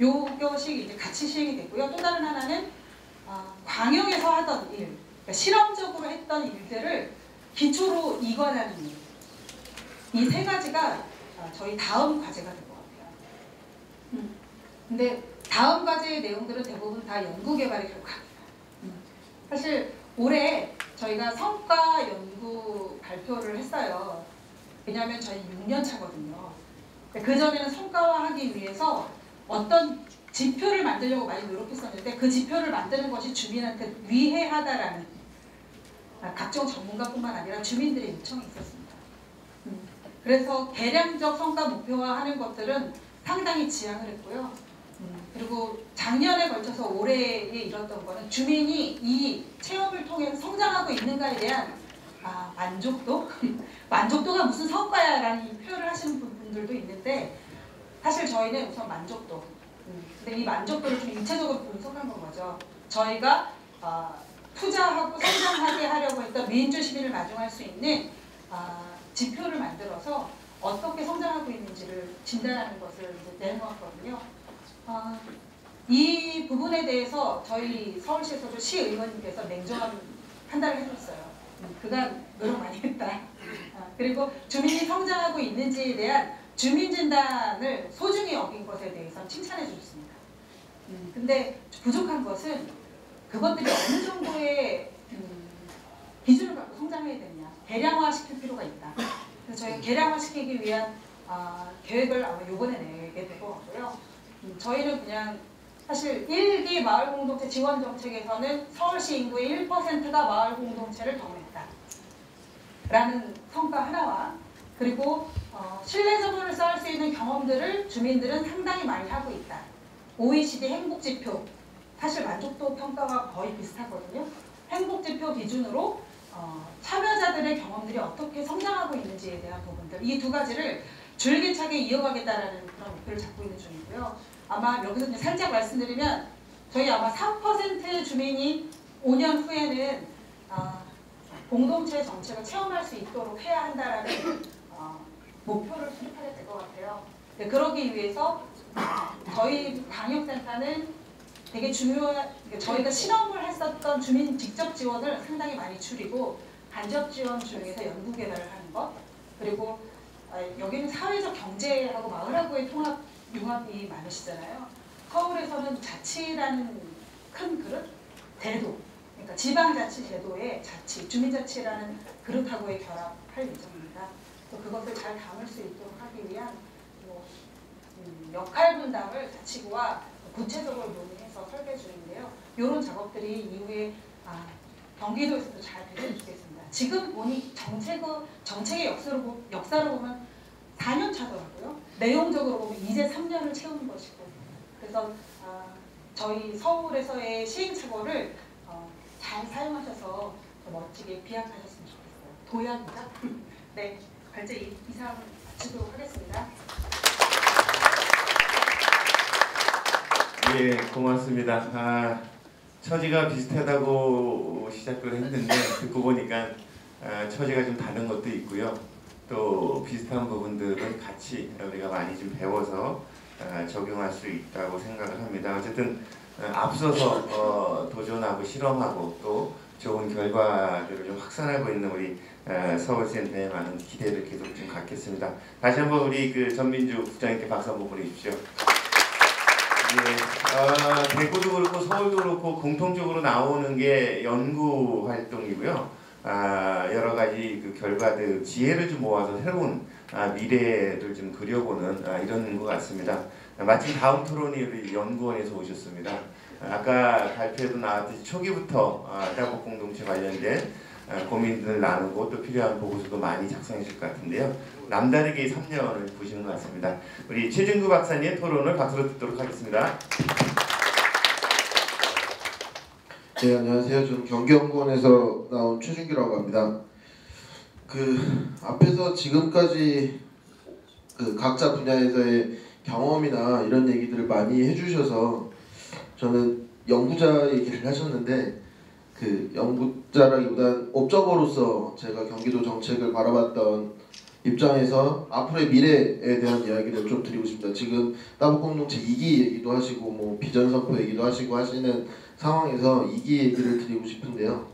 요것이 이제 같이 시행이 됐고요. 또 다른 하나는 광역에서 하던 일, 그러니까 실험적으로 했던 일들을 기초로 이관하는 일. 이 3가지가 저희 다음 과제가 될 것 같아요. 근데 다음 과제의 내용들은 대부분 다 연구개발에 결합합니다. 사실 올해 저희가 성과 연구 발표를 했어요. 왜냐하면 저희 6년 차거든요. 그전에는 성과화하기 위해서 어떤 지표를 만들려고 많이 노력했었는데 그 지표를 만드는 것이 주민한테 위해하다라는 각종 전문가뿐만 아니라 주민들의 요청이 있었습니다. 그래서 개량적 성과 목표화하는 것들은 상당히 지양을 했고요. 그리고 작년에 걸쳐서 올해에 이뤘던 거는 주민이 이 체험을 통해서 성장하고 있는가에 대한 만족도? 만족도가 무슨 성과야라는 표현을 하시는 분들도 있는데 사실 저희는 우선 만족도. 근데 이 만족도를 좀 입체적으로 분석한 건 거죠. 저희가 투자하고 성장하게 하려고 했던 민주시민을 마중할 수 있는 지표를 만들어서 어떻게 성장하고 있는지를 진단하는 것을 이제 내놓았거든요. 이 부분에 대해서 저희 서울시에서도 시의원님께서 냉정한 판단을 해줬어요. 그간 노력 많이 했다. 그리고 주민이 성장하고 있는지에 대한 주민진단을 소중히 여긴 것에 대해서 칭찬해 주셨습니다. 근데 부족한 것은 그것들이 어느 정도의 기준을 갖고 성장해야 되는가. 개량화시킬 필요가 있다. 그래서 저희가 개량화시키기 위한 계획을 아마 이번에 내게 될 것 같고요. 저희는 그냥 사실 1기 마을공동체 지원 정책에서는 서울시 인구의 1%가 마을공동체를 경험했다 라는 성과 하나와, 그리고 신뢰소문을 쌓을 수 있는 경험들을 주민들은 상당히 많이 하고 있다. OECD 행복지표, 사실 만족도 평가가 거의 비슷하거든요. 행복지표 기준으로 참여자들의 경험들이 어떻게 성장하고 있는지에 대한 부분들, 이 두 가지를 줄기차게 이어가겠다라는 그런 목표를 잡고 있는 중이고요. 아마 여기서 그냥 살짝 말씀드리면 저희 아마 3%의 주민이 5년 후에는 공동체 정책을 체험할 수 있도록 해야 한다라는 목표를 수립하게 될 것 같아요. 네, 그러기 위해서 저희 방역센터는 되게 중요한, 저희가 실험을 했었던 주민 직접 지원을 상당히 많이 줄이고 간접 지원 중에서 연구 개발을 하는 것, 그리고 여기는 사회적 경제하고 마을하고의 융합이 많으시잖아요. 서울에서는 자치라는 큰 그릇, 제도, 그러니까 지방자치 제도의 자치, 주민자치라는 그릇하고의 결합할 예정입니다. 그것을 잘 담을 수 있도록 하기 위한 역할 분담을 자치구와 구체적으로 논의해서 설계 중인데요. 이런 작업들이 이후에 경기도에서도 잘 되면 좋겠습니다. 지금 보니 정책의 역사로 보면 4년 차더라고요. 내용적으로 보면 이제 3년을 채우는 것이고, 그래서 저희 서울에서의 시행착오를 잘 사용하셔서 더 멋지게 비약하셨으면 좋겠어요. 도약이다? 네, 발제 이상 마치도록 하겠습니다. 예, 고맙습니다. 처지가 비슷하다고 시작을 했는데 듣고 보니까 처지가 좀 다른 것도 있고요. 또 비슷한 부분들을 같이 우리가 많이 좀 배워서 적용할 수 있다고 생각을 합니다. 어쨌든 앞서서 도전하고 실험하고 또 좋은 결과들을 좀 확산하고 있는 우리 서울센터에 많은 기대를 계속 좀 갖겠습니다. 다시 한번 우리 전민주 국장님께 박수 한번 보내주십시오. 예, 대구도 그렇고 서울도 그렇고 공통적으로 나오는 게 연구 활동이고요. 여러 가지 결과들, 지혜를 좀 모아서 새로운 미래를 좀 그려보는 이런 것 같습니다. 마침 다음 토론이 우리 연구원에서 오셨습니다. 아까 발표에도 나왔듯이 초기부터 따복 공동체 관련된 고민들을 나누고 또 필요한 보고서도 많이 작성해 주실 것 같은데요. 남다르게 3년을 보시는 것 같습니다. 우리 최진구 박사님의 토론을 박수로 듣도록 하겠습니다. 네, 안녕하세요. 저는 경기연구원에서 나온 최준규라고 합니다. 앞에서 지금까지 각자 분야에서의 경험이나 이런 얘기들을 많이 해주셔서 저는 연구자 얘기를 하셨는데 연구자라기보단 옵저버로서 제가 경기도 정책을 바라봤던 입장에서 앞으로의 미래에 대한 이야기를 좀 드리고 싶습니다. 지금 따복공동체 2기 얘기도 하시고 뭐 비전선포 얘기도 하시고 하시는 상황에서 2기 얘기를 드리고 싶은데요.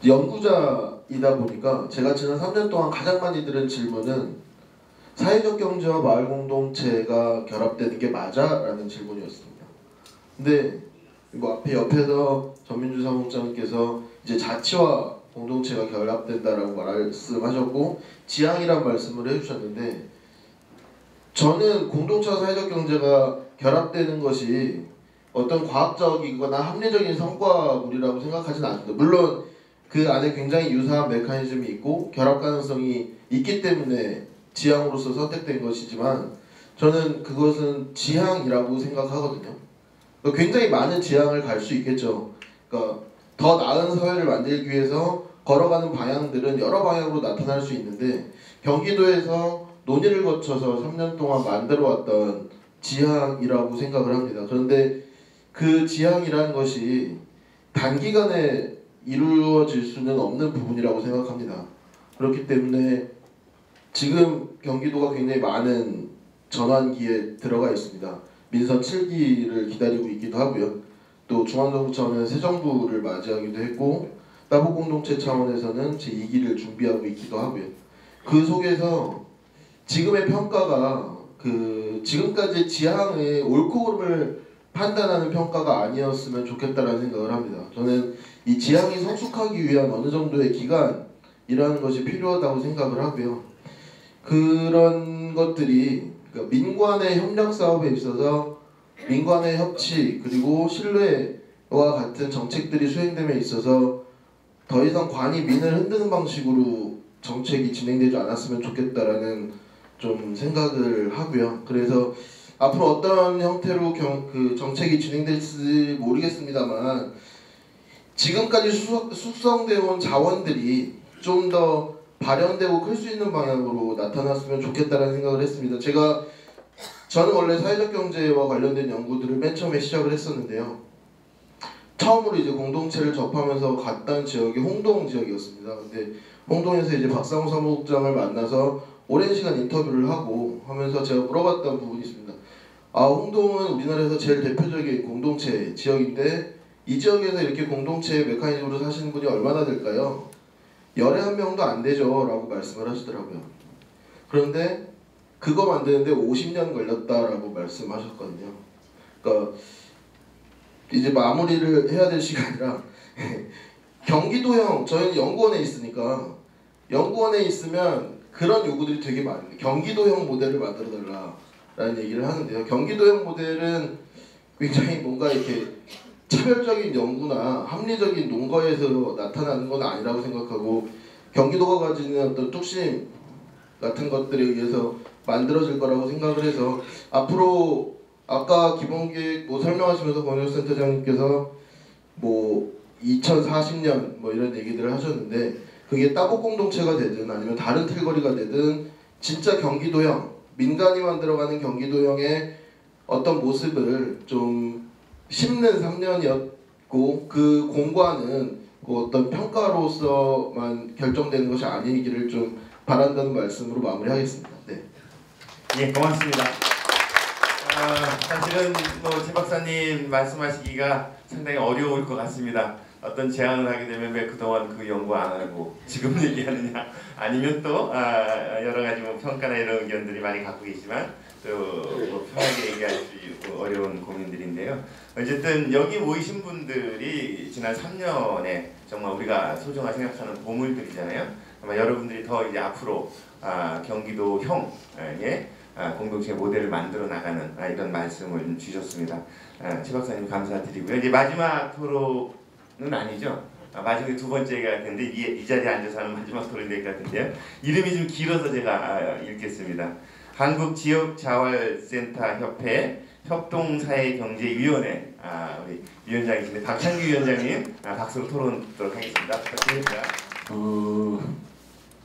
연구자이다 보니까 제가 지난 3년 동안 가장 많이 들은 질문은 사회적 경제와 마을공동체가 결합되는 게 맞아? 라는 질문이었습니다. 근데 뭐 옆에서 전민주 사무장님께서 이제 자치와 공동체가 결합된다라고 말씀하셨고 지향이란 말씀을 해주셨는데, 저는 공동체와 사회적 경제가 결합되는 것이 어떤 과학적이거나 합리적인 성과물이라고 생각하지는 않습니다. 물론 그 안에 굉장히 유사한 메커니즘이 있고 결합 가능성이 있기 때문에 지향으로서 선택된 것이지만 저는 그것은 지향이라고 생각하거든요. 굉장히 많은 지향을 갈 수 있겠죠. 그러니까 더 나은 사회를 만들기 위해서 걸어가는 방향들은 여러 방향으로 나타날 수 있는데 경기도에서 논의를 거쳐서 3년 동안 만들어왔던 지향이라고 생각을 합니다. 그런데 그 지향이라는 것이 단기간에 이루어질 수는 없는 부분이라고 생각합니다. 그렇기 때문에 지금 경기도가 굉장히 많은 전환기에 들어가 있습니다. 민선 7기를 기다리고 있기도 하고요. 또 중앙정부 차원에서 새 정부를 맞이하기도 했고 따복공동체 차원에서는 제2기를 준비하고 있기도 하고요. 그 속에서 지금의 평가가 지금까지 지향의 옳고 그름을 판단하는 평가가 아니었으면 좋겠다라는 생각을 합니다. 저는 이 지향이 성숙하기 위한 어느 정도의 기간, 일하는 것이 필요하다고 생각을 하고요. 그런 것들이 그러니까 민관의 협력 사업에 있어서 민관의 협치 그리고 신뢰와 같은 정책들이 수행됨에 있어서 더 이상 관이 민을 흔드는 방식으로 정책이 진행되지 않았으면 좋겠다라는 좀 생각을 하고요. 그래서 앞으로 어떤 형태로 그 정책이 진행될지 모르겠습니다만 지금까지 숙성되어 온 자원들이 좀 더 발현되고 클 수 있는 방향으로 나타났으면 좋겠다라는 생각을 했습니다. 저는 원래 사회적 경제와 관련된 연구들을 맨 처음에 시작을 했었는데요. 처음으로 이제 공동체를 접하면서 갔던 지역이 홍동 지역이었습니다. 근데 홍동에서 이제 박상우 사무국장을 만나서 오랜 시간 인터뷰를 하고 하면서 제가 물어봤던 부분이 있습니다. 홍동은 우리나라에서 제일 대표적인 공동체 지역인데 이 지역에서 이렇게 공동체 메커니즘으로 사시는 분이 얼마나 될까요? 열에 한 명도 안 되죠 라고 말씀을 하시더라고요. 그런데 그거 만드는데 50년 걸렸다라고 말씀하셨거든요. 그러니까 이제 마무리를 해야 될 시간이라 경기도형, 저희는 연구원에 있으니까 연구원에 있으면 그런 요구들이 되게 많아요. 경기도형 모델을 만들어달라라는 얘기를 하는데요. 경기도형 모델은 굉장히 뭔가 이렇게 차별적인 연구나 합리적인 논거에서 나타나는 건 아니라고 생각하고 경기도가 가지는 어떤 뚝심 같은 것들에 의해서 만들어질 거라고 생각을 해서 앞으로 아까 기본계획 설명하시면서 권혁 센터장님께서 2040년 이런 얘기들을 하셨는데 그게 따곡 공동체가 되든 아니면 다른 틀거리가 되든 진짜 경기도형 민간이 만들어가는 경기도형의 어떤 모습을 좀 심는 3년이었고 그 공과는 어떤 평가로서만 결정되는 것이 아니기를 좀 바란다는 말씀으로 마무리하겠습니다. 네. 예, 고맙습니다. 사실은 제 박사님 말씀하시기가 상당히 어려울 것 같습니다. 어떤 제안을 하게 되면 왜 그동안 그 연구 안 하고 지금 얘기하느냐, 아니면 또 여러 가지 평가나 이런 의견들이 많이 갖고 계시지만 또 편하게 얘기할 수 어려운 고민들인데요. 어쨌든 여기 모이신 분들이 지난 3년에 정말 우리가 소중하게 생각하는 보물들이잖아요. 아마 여러분들이 더 이제 앞으로 경기도형의 공동체 모델을 만들어 나가는 이런 말씀을 주셨습니다. 최 박사님 감사드리고요. 이제 마지막 토론은 아니죠. 마지막에 두 번째가 같은데 이 자리에 앉아서 하는 마지막 토론이 될 것 같은데요. 이름이 좀 길어서 제가 읽겠습니다. 한국지역자활센터협회 협동사회경제위원회 우리 위원장이신데 박창규 위원장님 박수로 토론 듣도록 하겠습니다. 부탁드립니다.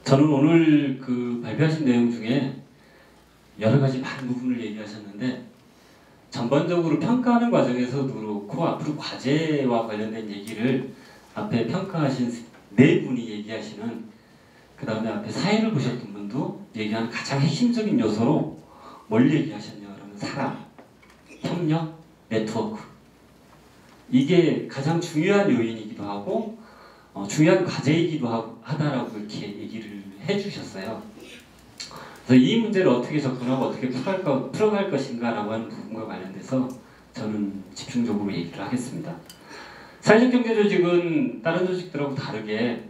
저는 오늘 그 발표하신 내용 중에 여러 가지 많은 부분을 얘기하셨는데 전반적으로 평가하는 과정에서도 그렇고 앞으로 과제와 관련된 얘기를 앞에 평가하신 네 분이 얘기하시는 그 다음에 앞에 사회를 보셨던 분도 얘기하는 가장 핵심적인 요소로 뭘 얘기하셨냐 그러면 사람, 협력, 네트워크 이게 가장 중요한 요인이기도 하고 중요한 과제이기도 하다라고 이렇게 얘기를 해주셨어요. 그래서 이 문제를 어떻게 접근하고 어떻게 풀어갈 것인가라고 하는 부분과 관련돼서 저는 집중적으로 얘기를 하겠습니다. 사회적 경제 조직은 다른 조직들하고 다르게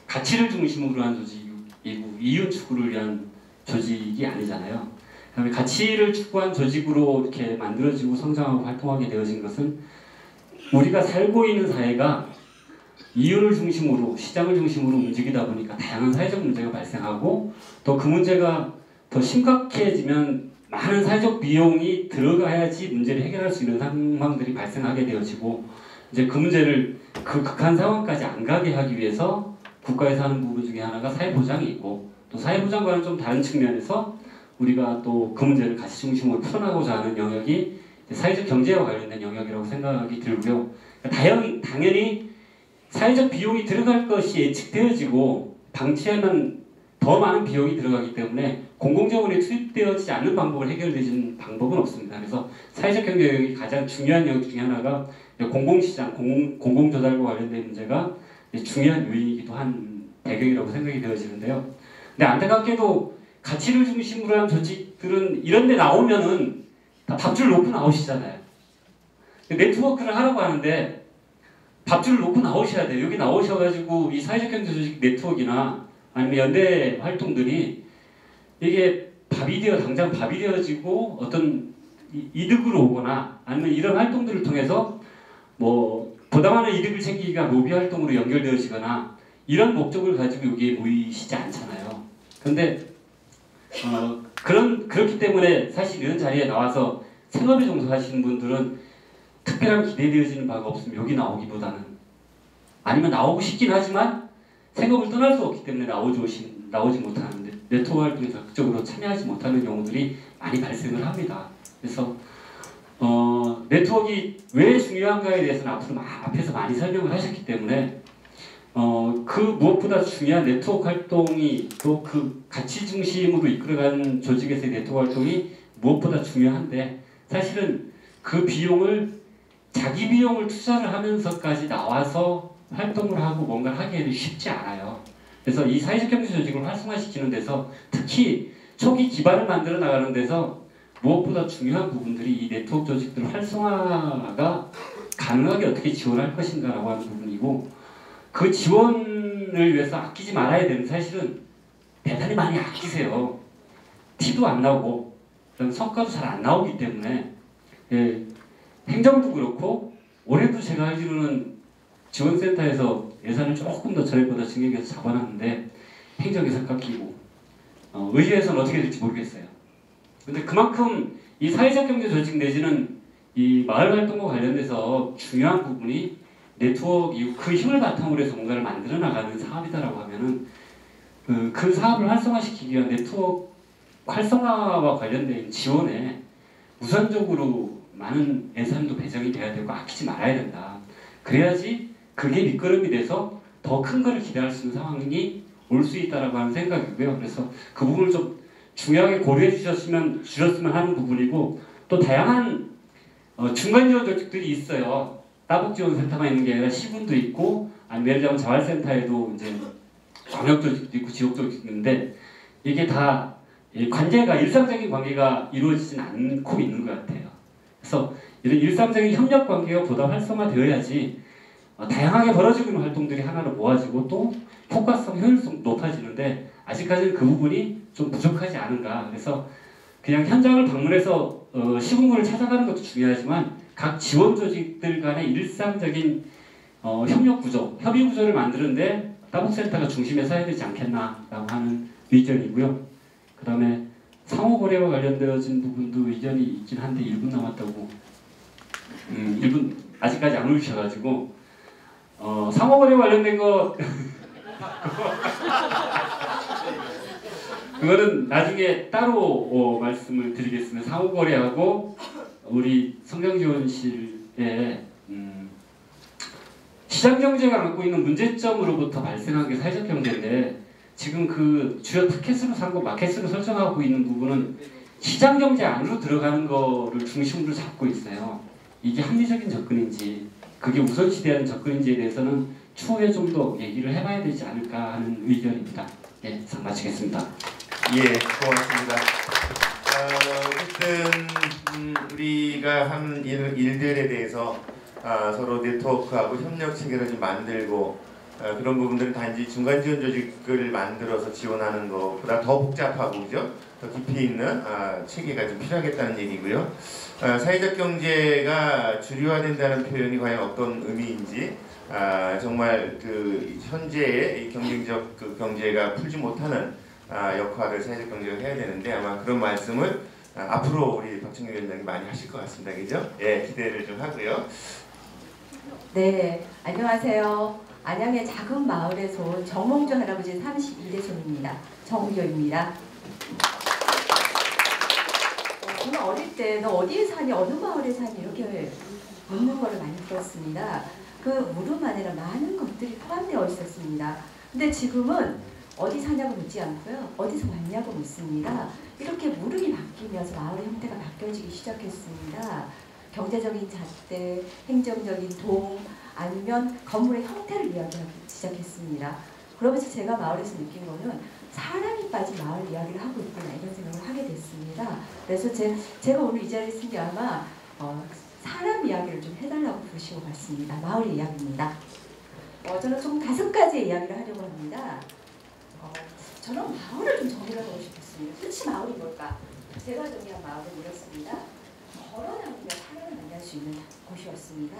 가치를 중심으로 한 조직이고 이윤 추구를 위한 조직이 아니잖아요. 그다음에 가치를 추구한 조직으로 이렇게 만들어지고 성장하고 활동하게 되어진 것은 우리가 살고 있는 사회가 이윤을 중심으로 시장을 중심으로 움직이다 보니까 다양한 사회적 문제가 발생하고 또 그 문제가 더 심각해지면 많은 사회적 비용이 들어가야지 문제를 해결할 수 있는 상황들이 발생하게 되어지고 이제 그 문제를 그 극한 상황까지 안 가게 하기 위해서 국가에서 하는 부분 중에 하나가 사회보장이 있고 또 사회보장과는 좀 다른 측면에서 우리가 또 그 문제를 가치 중심으로 풀어나가고자 하는 영역이 사회적 경제와 관련된 영역이라고 생각이 들고요. 당연히 사회적 비용이 들어갈 것이 예측되어지고 방치하면 더 많은 비용이 들어가기 때문에 공공자원이 투입되어지지 않는 방법을 해결되는 방법은 없습니다. 그래서 사회적 경제 영역이 가장 중요한 영역 중에 하나가 공공시장, 공공조달과 관련된 문제가 중요한 요인이기도 한 배경이라고 생각이 되어지는데요. 근데 안타깝게도 가치를 중심으로 한 조직들은 이런 데 나오면은 다 밥줄 놓고 나오시잖아요. 네트워크를 하라고 하는데 밥줄을 놓고 나오셔야 돼요. 여기 나오셔가지고 이 사회적 경제 조직 네트워크나 아니면 연대 활동들이 이게 당장 밥이 되어지고 어떤 이득으로 오거나 아니면 이런 활동들을 통해서 뭐 보다 많은 이득을 챙기기가 로비 활동으로 연결되어지거나 이런 목적을 가지고 여기에 모이시지 않잖아요. 근데 그렇기 때문에 사실 이런 자리에 나와서 생업에 종사하시는 분들은 특별한 기대되어지는 바가 없으면 여기 나오기보다는 아니면 나오고 싶긴 하지만 생업을 떠날 수 없기 때문에 나오지 못하는 네트워크 활동에 적극적으로 참여하지 못하는 경우들이 많이 발생을 합니다. 그래서 네트워크가 왜 중요한가에 대해서는 앞에서 많이 설명을 하셨기 때문에 그 무엇보다 중요한 네트워크 활동이 또 그 가치 중심으로 이끌어가는 조직에서의 네트워크 활동이 무엇보다 중요한데 사실은 그 비용을 자기 비용을 투자를 하면서까지 나와서 활동을 하고 뭔가를 하기에는 쉽지 않아요. 그래서 이 사회적 경제 조직을 활성화시키는 데서 특히 초기 기반을 만들어 나가는 데서 무엇보다 중요한 부분들이 이 네트워크 조직들 활성화가 가능하게 어떻게 지원할 것인가라고 하는 부분이고 그 지원을 위해서 아끼지 말아야 되는 사실은 대단히 많이 아끼세요. 티도 안 나오고 성과도 잘 안 나오기 때문에 행정도 그렇고 올해도 제가 알기로는 지원센터에서 예산을 조금 더 전에보다 증액해서 잡아놨는데 행정 예산 깎이고 의회에서는 어떻게 될지 모르겠어요. 근데 그만큼 이 사회적 경제 조직 내지는 이 마을 활동과 관련돼서 중요한 부분이 네트워크 그 힘을 바탕으로 해서 뭔가를 만들어 나가는 사업이다라고 하면은 그 사업을 활성화시키기 위한 네트워크 활성화와 관련된 지원에 우선적으로 많은 예산도 배정이 돼야 되고 아끼지 말아야 된다. 그래야지 그게 밑거름이 돼서 더 큰 거를 기대할 수 있는 상황이 올 수 있다라고 하는 생각이고요. 그래서 그 부분을 좀 중요하게 고려해 주셨으면 하는 부분이고 또 다양한 중간 지원 조직들이 있어요. 따북지원센터만 있는 게 아니라 시군도 있고 아니면 예를 들자면 자활센터에도 이제 광역 조직도 있고 지역 조직도 있는데 이게 다 관계가 일상적인 관계가 이루어지진 않고 있는 것 같아요. 그래서 이런 일상적인 협력 관계가 보다 활성화되어야지 다양하게 벌어지고 있는 활동들이 하나로 모아지고 또 효과성, 효율성 높아지는데 아직까지는 그 부분이 좀 부족하지 않은가. 그래서 그냥 현장을 방문해서 시군구를 찾아가는 것도 중요하지만 각 지원 조직들 간의 일상적인 협력 구조, 협의 구조를 만드는데 따북센터가 중심에 서야 되지 않겠나라고 하는 의견이고요. 그 다음에 상호거래와 관련되어진 부분도 의견이 있긴 한데 1분 남았다고 1분 아직까지 안 올리셔가지고 상호거래 관련된 거 그거는 나중에 따로 말씀을 드리겠습니다. 상호거래하고 우리 성장지원실의 시장경제가 안고 있는 문제점으로부터 발생한 게 사회적 경제인데 지금 그 주요 타켓으로 삼고 마켓으로 설정하고 있는 부분은 시장경제 안으로 들어가는 거를 중심으로 잡고 있어요. 이게 합리적인 접근인지 그게 우선시되는 접근인지에 대해서는 추후에 좀 더 얘기를 해봐야 되지 않을까 하는 의견입니다. 예, 이상 마치겠습니다. 예, 고맙습니다. 어쨌든 우리가 한 일들에 대해서 서로 네트워크하고 협력 체계를 좀 만들고 그런 부분들은 단지 중간 지원 조직을 만들어서 지원하는 것보다 더 복잡하고 그죠? 더 깊이 있는 체계가 좀 필요하겠다는 얘기고요. 사회적 경제가 주류화된다는 표현이 과연 어떤 의미인지 정말 그 현재의 경쟁적 그 경제가 풀지 못하는 역할을 사회적 경제가 해야 되는데 아마 그런 말씀을 앞으로 우리 박청규 위원장이 많이 하실 것 같습니다. 그죠? 예, 기대를 좀 하고요. 네, 안녕하세요. 안양의 작은 마을에서 온 정몽주 할아버지 32대 손입니다. 정우교입니다. 저는 어릴 때 너 어디에 사니, 어느 마을에 사니 이렇게 묻는 거를 많이 들었습니다. 그 물음 안에는 많은 것들이 포함되어 있었습니다. 근데 지금은 어디 사냐고 묻지 않고요. 어디서 왔냐고 묻습니다. 이렇게 물음이 바뀌면서 마을의 형태가 바뀌어지기 시작했습니다. 경제적인 잣대, 행정적인 동, 아니면 건물의 형태를 이야기하기 시작했습니다. 그러면서 제가 마을에서 느낀 거는 사람이 빠진 마을 이야기를 하고 있구나 이런 생각을 하게 됐습니다. 그래서 제가 오늘 이 자리에 쓴 게 아마 사람 이야기를 좀 해달라고 부르신 것 같습니다. 마을의 이야기입니다. 저는 총 5가지의 이야기를 하려고 합니다. 저는 마을을 좀 정의하고 싶었습니다. 도대체 마을이 뭘까? 제가 정의한 마을은 이렇습니다. 걸어다니며 사람을 만날 수 있는 곳이었습니다.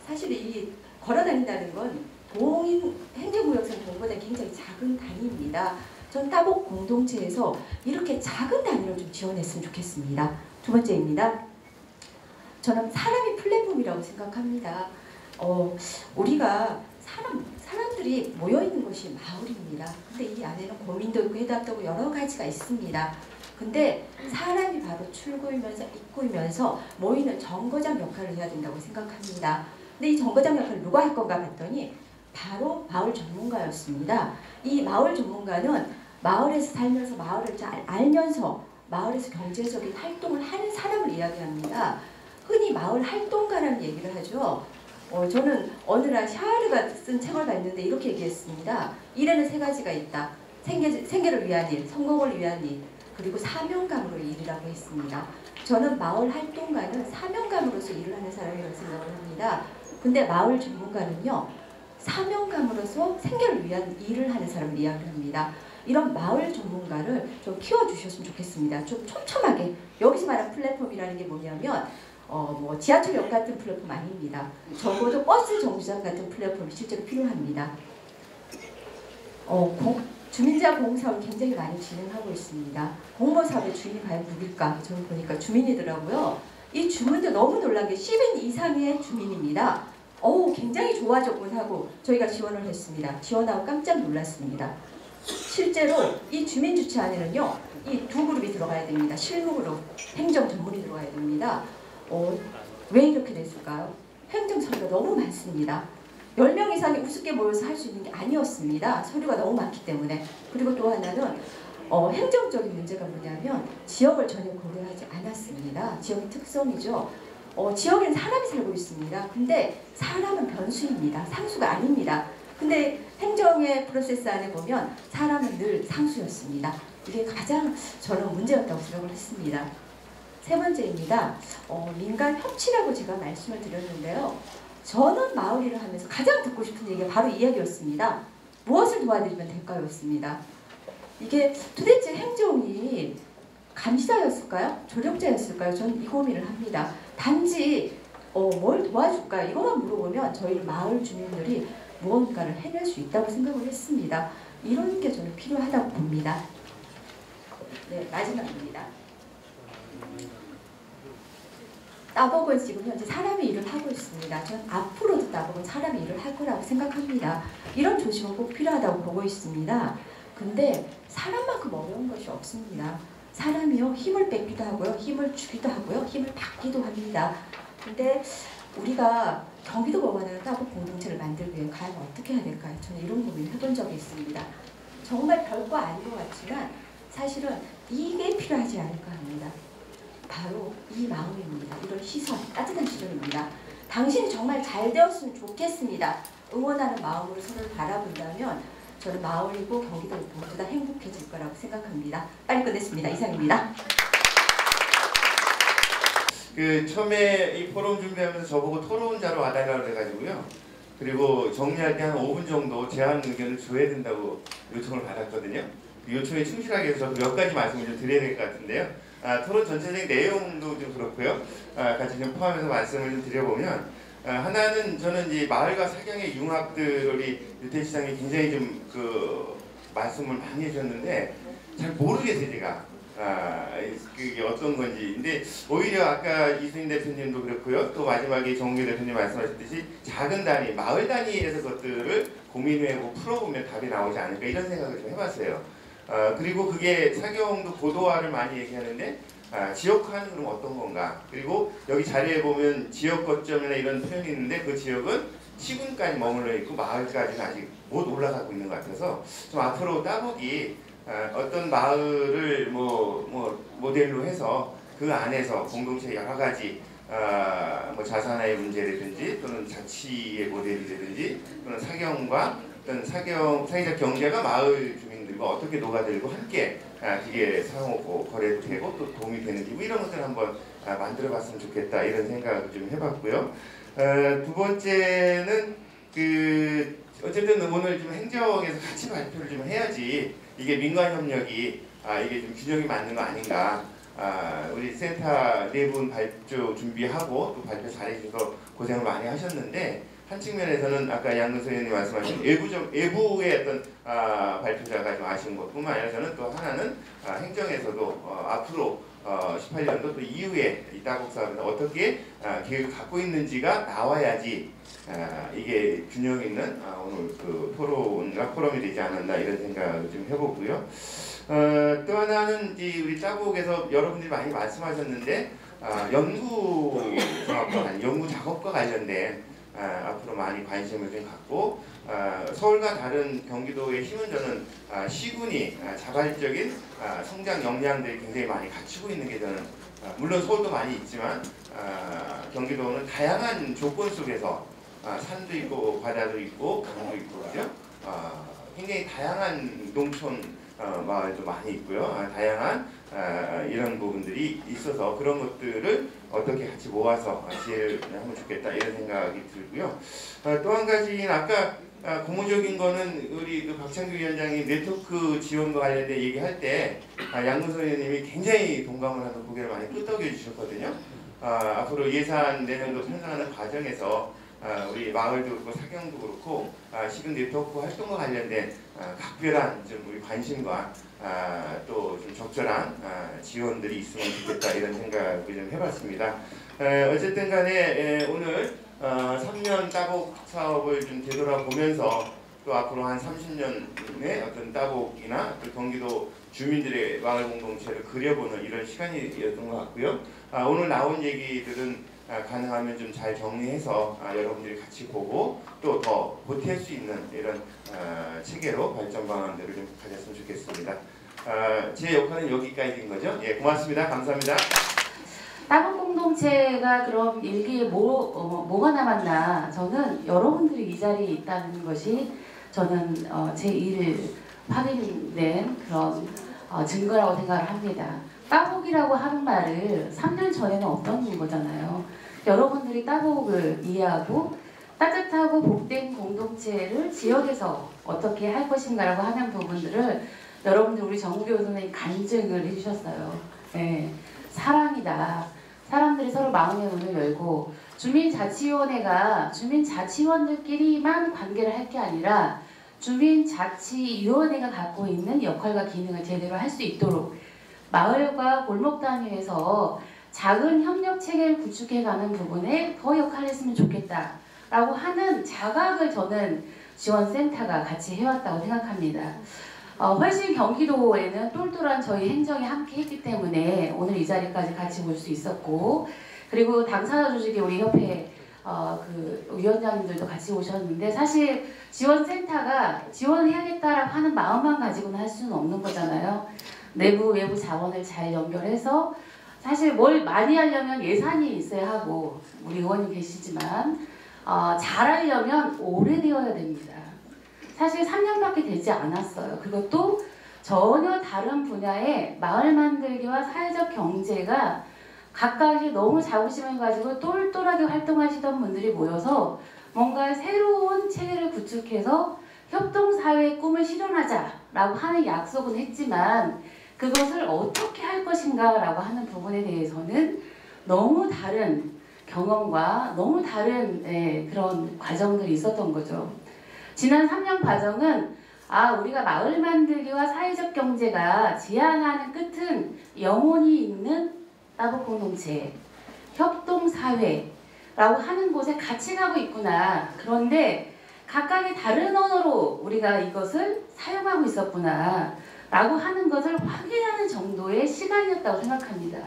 사실 이 걸어다닌다는 건 동인 행정구역상 정보다 굉장히 작은 단위입니다. 전 따복 공동체에서 이렇게 작은 단위를 좀 지원했으면 좋겠습니다. 두 번째입니다. 저는 사람이 플랫폼이라고 생각합니다. 우리가 사람들이 모여있는 곳이 마을입니다. 근데 이 안에는 고민도 있고 해답도 있고 여러 가지가 있습니다. 근데 사람이 바로 출구이면서 입구이면서 모이는 정거장 역할을 해야 된다고 생각합니다. 근데 이 정거장 역할을 누가 할 건가 봤더니 바로 마을 전문가였습니다. 이 마을 전문가는 마을에서 살면서 마을을 잘 알면서 마을에서 경제적인 활동을 하는 사람을 이야기합니다. 흔히 마을 활동가라는 얘기를 하죠. 저는 어느 날 샤르가 쓴 책을 봤는데 이렇게 얘기했습니다. 일에는 3가지가 있다. 생계를 위한 일, 성공을 위한 일, 그리고 사명감으로 일이라고 했습니다. 저는 마을 활동가는 사명감으로서 일을 하는 사람이라고 생각을 합니다. 근데 마을 전문가는요, 사명감으로서 생계를 위한 일을 하는 사람을 이야기합니다. 이런 마을 전문가를 좀 키워주셨으면 좋겠습니다. 좀 촘촘하게. 여기서 말하는 플랫폼이라는 게 뭐냐면 뭐 지하철역 같은 플랫폼 아닙니다. 적어도 버스 정류장 같은 플랫폼이 실제로 필요합니다. 주민자 공사업을 굉장히 많이 진행하고 있습니다. 공모사업의 주인이 과연 누굴까? 저는 보니까 주민이더라고요. 이 주민도 너무 놀란 게 10인 이상의 주민입니다. 굉장히 좋아졌군 하고 저희가 지원을 했습니다. 지원하고 깜짝 놀랐습니다. 실제로 이 주민주체 안에는요, 이 2그룹이 들어가야 됩니다. 실무그룹, 행정 전문이 들어가야 됩니다. 왜 이렇게 됐을까요? 행정 서류가 너무 많습니다. 10명 이상이 우습게 모여서 할 수 있는 게 아니었습니다. 서류가 너무 많기 때문에. 그리고 또 하나는 행정적인 문제가 뭐냐면 지역을 전혀 고려하지 않았습니다. 지역의 특성이죠. 지역에는 사람이 살고 있습니다. 근데 사람은 변수입니다. 상수가 아닙니다. 근데 행정의 프로세스 안에 보면 사람은 늘 상수였습니다. 이게 가장 저는 문제였다고 생각을 했습니다. 3번째입니다. 민간 협치라고 제가 말씀을 드렸는데요. 저는 마을 일을 하면서 가장 듣고 싶은 얘기가 바로 이 이야기였습니다. 무엇을 도와드리면 될까였습니다. 이게 도대체 행정이 감시자였을까요? 조력자였을까요? 저는 이 고민을 합니다. 단지 뭘 도와줄까? 이것만 물어보면 저희 마을 주민들이 무언가를 해낼 수 있다고 생각을 했습니다. 이런 게 저는 필요하다고 봅니다. 네, 마지막입니다. 따복은 지금 현재 사람이 일을 하고 있습니다. 전 앞으로도 따복은 사람이 일을 할 거라고 생각합니다. 이런 조직은 꼭 필요하다고 보고 있습니다. 근데 사람만큼 어려운 것이 없습니다. 사람이요, 힘을 뺏기도 하고요, 힘을 주기도 하고요, 힘을 받기도 합니다. 근데 우리가 경기도 법원에 따복 공동체를 만들기 위해 과연 어떻게 해야 될까요? 저는 이런 고민을 해본 적이 있습니다. 정말 별거 아닌 것 같지만 사실은 이게 필요하지 않을까 합니다. 바로 이 마음입니다. 이런 시선, 따뜻한 시선입니다. 당신이 정말 잘 되었으면 좋겠습니다. 응원하는 마음으로 서로를 바라본다면 저는 마을이고 경기도 모두 다 행복해질 거라고 생각합니다. 빨리 끝냈습니다. 이상입니다. 처음에 이 포럼 준비하면서 저보고 토론자로 와달라고 그래가지고요. 그리고 정리할 때 한 5분 정도 제안 의견을 줘야 된다고 요청을 받았거든요. 그 요청에 충실하기 위해서 몇 가지 말씀을 좀 드려야 될 것 같은데요. 토론 전체적인 내용도 좀 그렇고요. 같이 좀 포함해서 말씀을 좀 드려보면 하나는 저는 이제 마을과 사경의 융합들이 유태 시장이 굉장히 좀 말씀을 많이 해주셨는데 잘 모르겠어요 제가. 그게 어떤 건지. 근데 오히려 아까 이수인 대표님도 그렇고요. 또 마지막에 정규 대표님 말씀하셨듯이 작은 단위, 마을 단위에서 것들을 고민해보고 풀어보면 답이 나오지 않을까 이런 생각을 좀 해봤어요. 그리고 그게 사경도 고도화를 많이 얘기하는데 지역화는 그럼 어떤 건가? 그리고 여기 자리에 보면 지역 거점이나 이런 표현이 있는데 그 지역은 시군까지 머물러 있고 마을까지는 아직 못 올라가고 있는 것 같아서 좀 앞으로 따복이 어떤 마을을 모델로 해서 그 안에서 공동체 여러 가지 자산의 문제라든지 또는 자치의 모델이라든지 또는 사경과 어떤 사회적 경제가 마을 주민들과 어떻게 녹아들고 함께 그게 상호 거래도 되고 또 도움이 되는지 이런 것들을 한번 만들어봤으면 좋겠다 이런 생각을 좀 해봤고요. 두 번째는 어쨌든 오늘 좀 행정에서 같이 발표를 좀 해야지 이게 민관 협력이 이게 좀 균형이 맞는 거 아닌가. 우리 센터 네 분 발표 준비하고 또 발표 잘해주셔서 고생을 많이 하셨는데 한 측면에서는 아까 양근석 의원님 말씀하신 외부의 어떤 발표자가 좀 아쉬운 것뿐만 아니라 저는 또 하나는 행정에서도 앞으로 18년도 또 이후에 이 따곡 사업에서 어떻게 계획을 갖고 있는지가 나와야지 이게 균형 있는 오늘 그 토론과 포럼이 되지 않았나 이런 생각을 좀 해보고요. 또 하나는 이제 우리 따곡에서 여러분들이 많이 말씀하셨는데 연구 사업과 연구 작업과 관련된 앞으로 많이 관심을 좀 갖고 서울과 다른 경기도의 힘은 저는 시군이 자발적인 성장 역량들이 굉장히 많이 갖추고 있는 게 저는 물론 서울도 많이 있지만 경기도는 다양한 조건 속에서 산도 있고 바다도 있고 강도 있고 그죠? 굉장히 다양한 농촌 마을도 많이 있고요. 다양한 이런 부분들이 있어서 그런 것들을 어떻게 같이 모아서 지혜를 하면 좋겠다 이런 생각이 들고요. 또 한 가지는 아까 고무적인 거는 우리 그 박창규 위원장이 네트워크 지원과 관련된 얘기할 때 양근석 의원님이 굉장히 동감을 하고 고개를 많이 끄덕여 주셨거든요. 앞으로 예산 내년도 편성하는 과정에서 우리 마을도 그렇고 사경도 그렇고 시군 네트워크 활동과 관련된 각별한 좀 우리 관심과 또 좀 적절한 지원들이 있으면 좋겠다 이런 생각을 좀 해봤습니다. 어쨌든 간에 오늘 3년 따곡 사업을 좀 되돌아보면서 또 앞으로 한 30년의 어떤 따곡이나 또 경기도 주민들의 마을 공동체를 그려보는 이런 시간이었던 것 같고요. 오늘 나온 얘기들은 가능하면 좀 잘 정리해서 여러분들이 같이 보고 또 더 보탤 수 있는 이런 체계로 발전 방안들을 좀 가졌으면 좋겠습니다. 제 역할은 여기까지인 거죠. 예, 고맙습니다. 감사합니다. 따곡 공동체가 그럼 일기에 뭐가 남았나? 저는 여러분들이 이 자리에 있다는 것이 저는 제1 확인된 그런 증거라고 생각을 합니다. 따곡이라고 하는 말을 3년 전에는 없던 거잖아요. 여러분들이 따곡을 이해하고 따뜻하고 복된 공동체를 지역에서 어떻게 할 것인가라고 하는 부분들을 여러분들 우리 정우교 선생님이 간증을 해주셨어요. 네, 사랑이다. 사람들이 서로 마음의 문을 열고 주민자치위원회가 주민자치위원들끼리만 관계를 할 게 아니라 주민자치위원회가 갖고 있는 역할과 기능을 제대로 할 수 있도록 마을과 골목 단위에서 작은 협력 체계를 구축해가는 부분에 더 역할을 했으면 좋겠다라고 하는 자각을 저는 지원센터가 같이 해왔다고 생각합니다. 훨씬 경기도에는 똘똘한 저희 행정이 함께 했기 때문에 오늘 이 자리까지 같이 볼 수 있었고, 그리고 당사자 조직의 우리 협회 그 위원장님들도 같이 오셨는데, 사실 지원센터가 지원해야겠다라고 하는 마음만 가지고는 할 수는 없는 거잖아요. 내부 외부 자원을 잘 연결해서 사실 뭘 많이 하려면 예산이 있어야 하고, 우리 의원님 계시지만 잘하려면 오래되어야 됩니다. 사실 3년밖에 되지 않았어요. 그것도 전혀 다른 분야의 마을 만들기와 사회적 경제가 각각이 너무 자부심을 가지고 똘똘하게 활동하시던 분들이 모여서 뭔가 새로운 체계를 구축해서 협동사회의 꿈을 실현하자라고 하는 약속은 했지만 그것을 어떻게 할 것인가라고 하는 부분에 대해서는 너무 다른 경험과 너무 다른 그런 과정들이 있었던 거죠. 지난 3년 과정은 우리가 마을 만들기와 사회적 경제가 지향하는 끝은 영혼이 있는 따곡 공동체, 협동사회라고 하는 곳에 같이 가고 있구나. 그런데 각각의 다른 언어로 우리가 이것을 사용하고 있었구나 라고 하는 것을 확인하는 정도의 시간이었다고 생각합니다.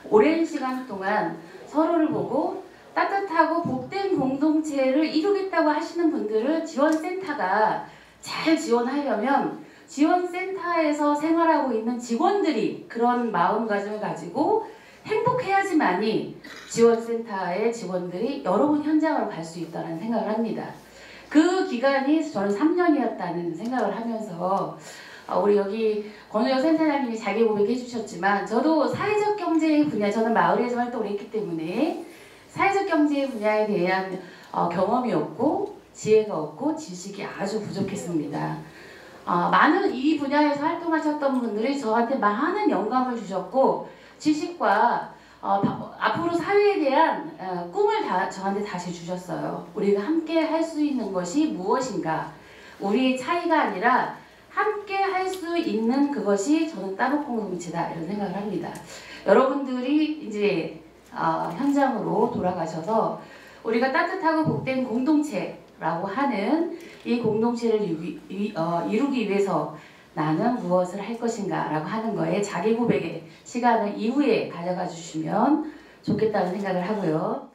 오랜 시간 동안 서로를 보고 따뜻하고 복된 공동체를 이루겠다고 하시는 분들을 지원센터가 잘 지원하려면 지원센터에서 생활하고 있는 직원들이 그런 마음가짐을 가지고 행복해야지만이 지원센터의 직원들이 여러분 현장으로 갈 수 있다는 생각을 합니다. 그 기간이 저는 3년이었다는 생각을 하면서 우리 여기 권우혁 센터장님이 자기 고백해 주셨지만 저도 사회적 경제 분야, 저는 마을에서 활동을 했기 때문에 사회적 경제 분야에 대한 경험이 없고 지혜가 없고 지식이 아주 부족했습니다. 많은 이 분야에서 활동하셨던 분들이 저한테 많은 영감을 주셨고 지식과 앞으로 사회에 대한 꿈을 저한테 다시 주셨어요. 우리가 함께 할 수 있는 것이 무엇인가? 우리의 차이가 아니라 함께 할 수 있는 그것이 저는 따로 공동체다 이런 생각을 합니다. 여러분들이 이제 현장으로 돌아가셔서 우리가 따뜻하고 복된 공동체라고 하는 이 공동체를 이루기 위해서 나는 무엇을 할 것인가 라고 하는 거에 자기 고백의 시간을 이후에 가져가 주시면 좋겠다는 생각을 하고요.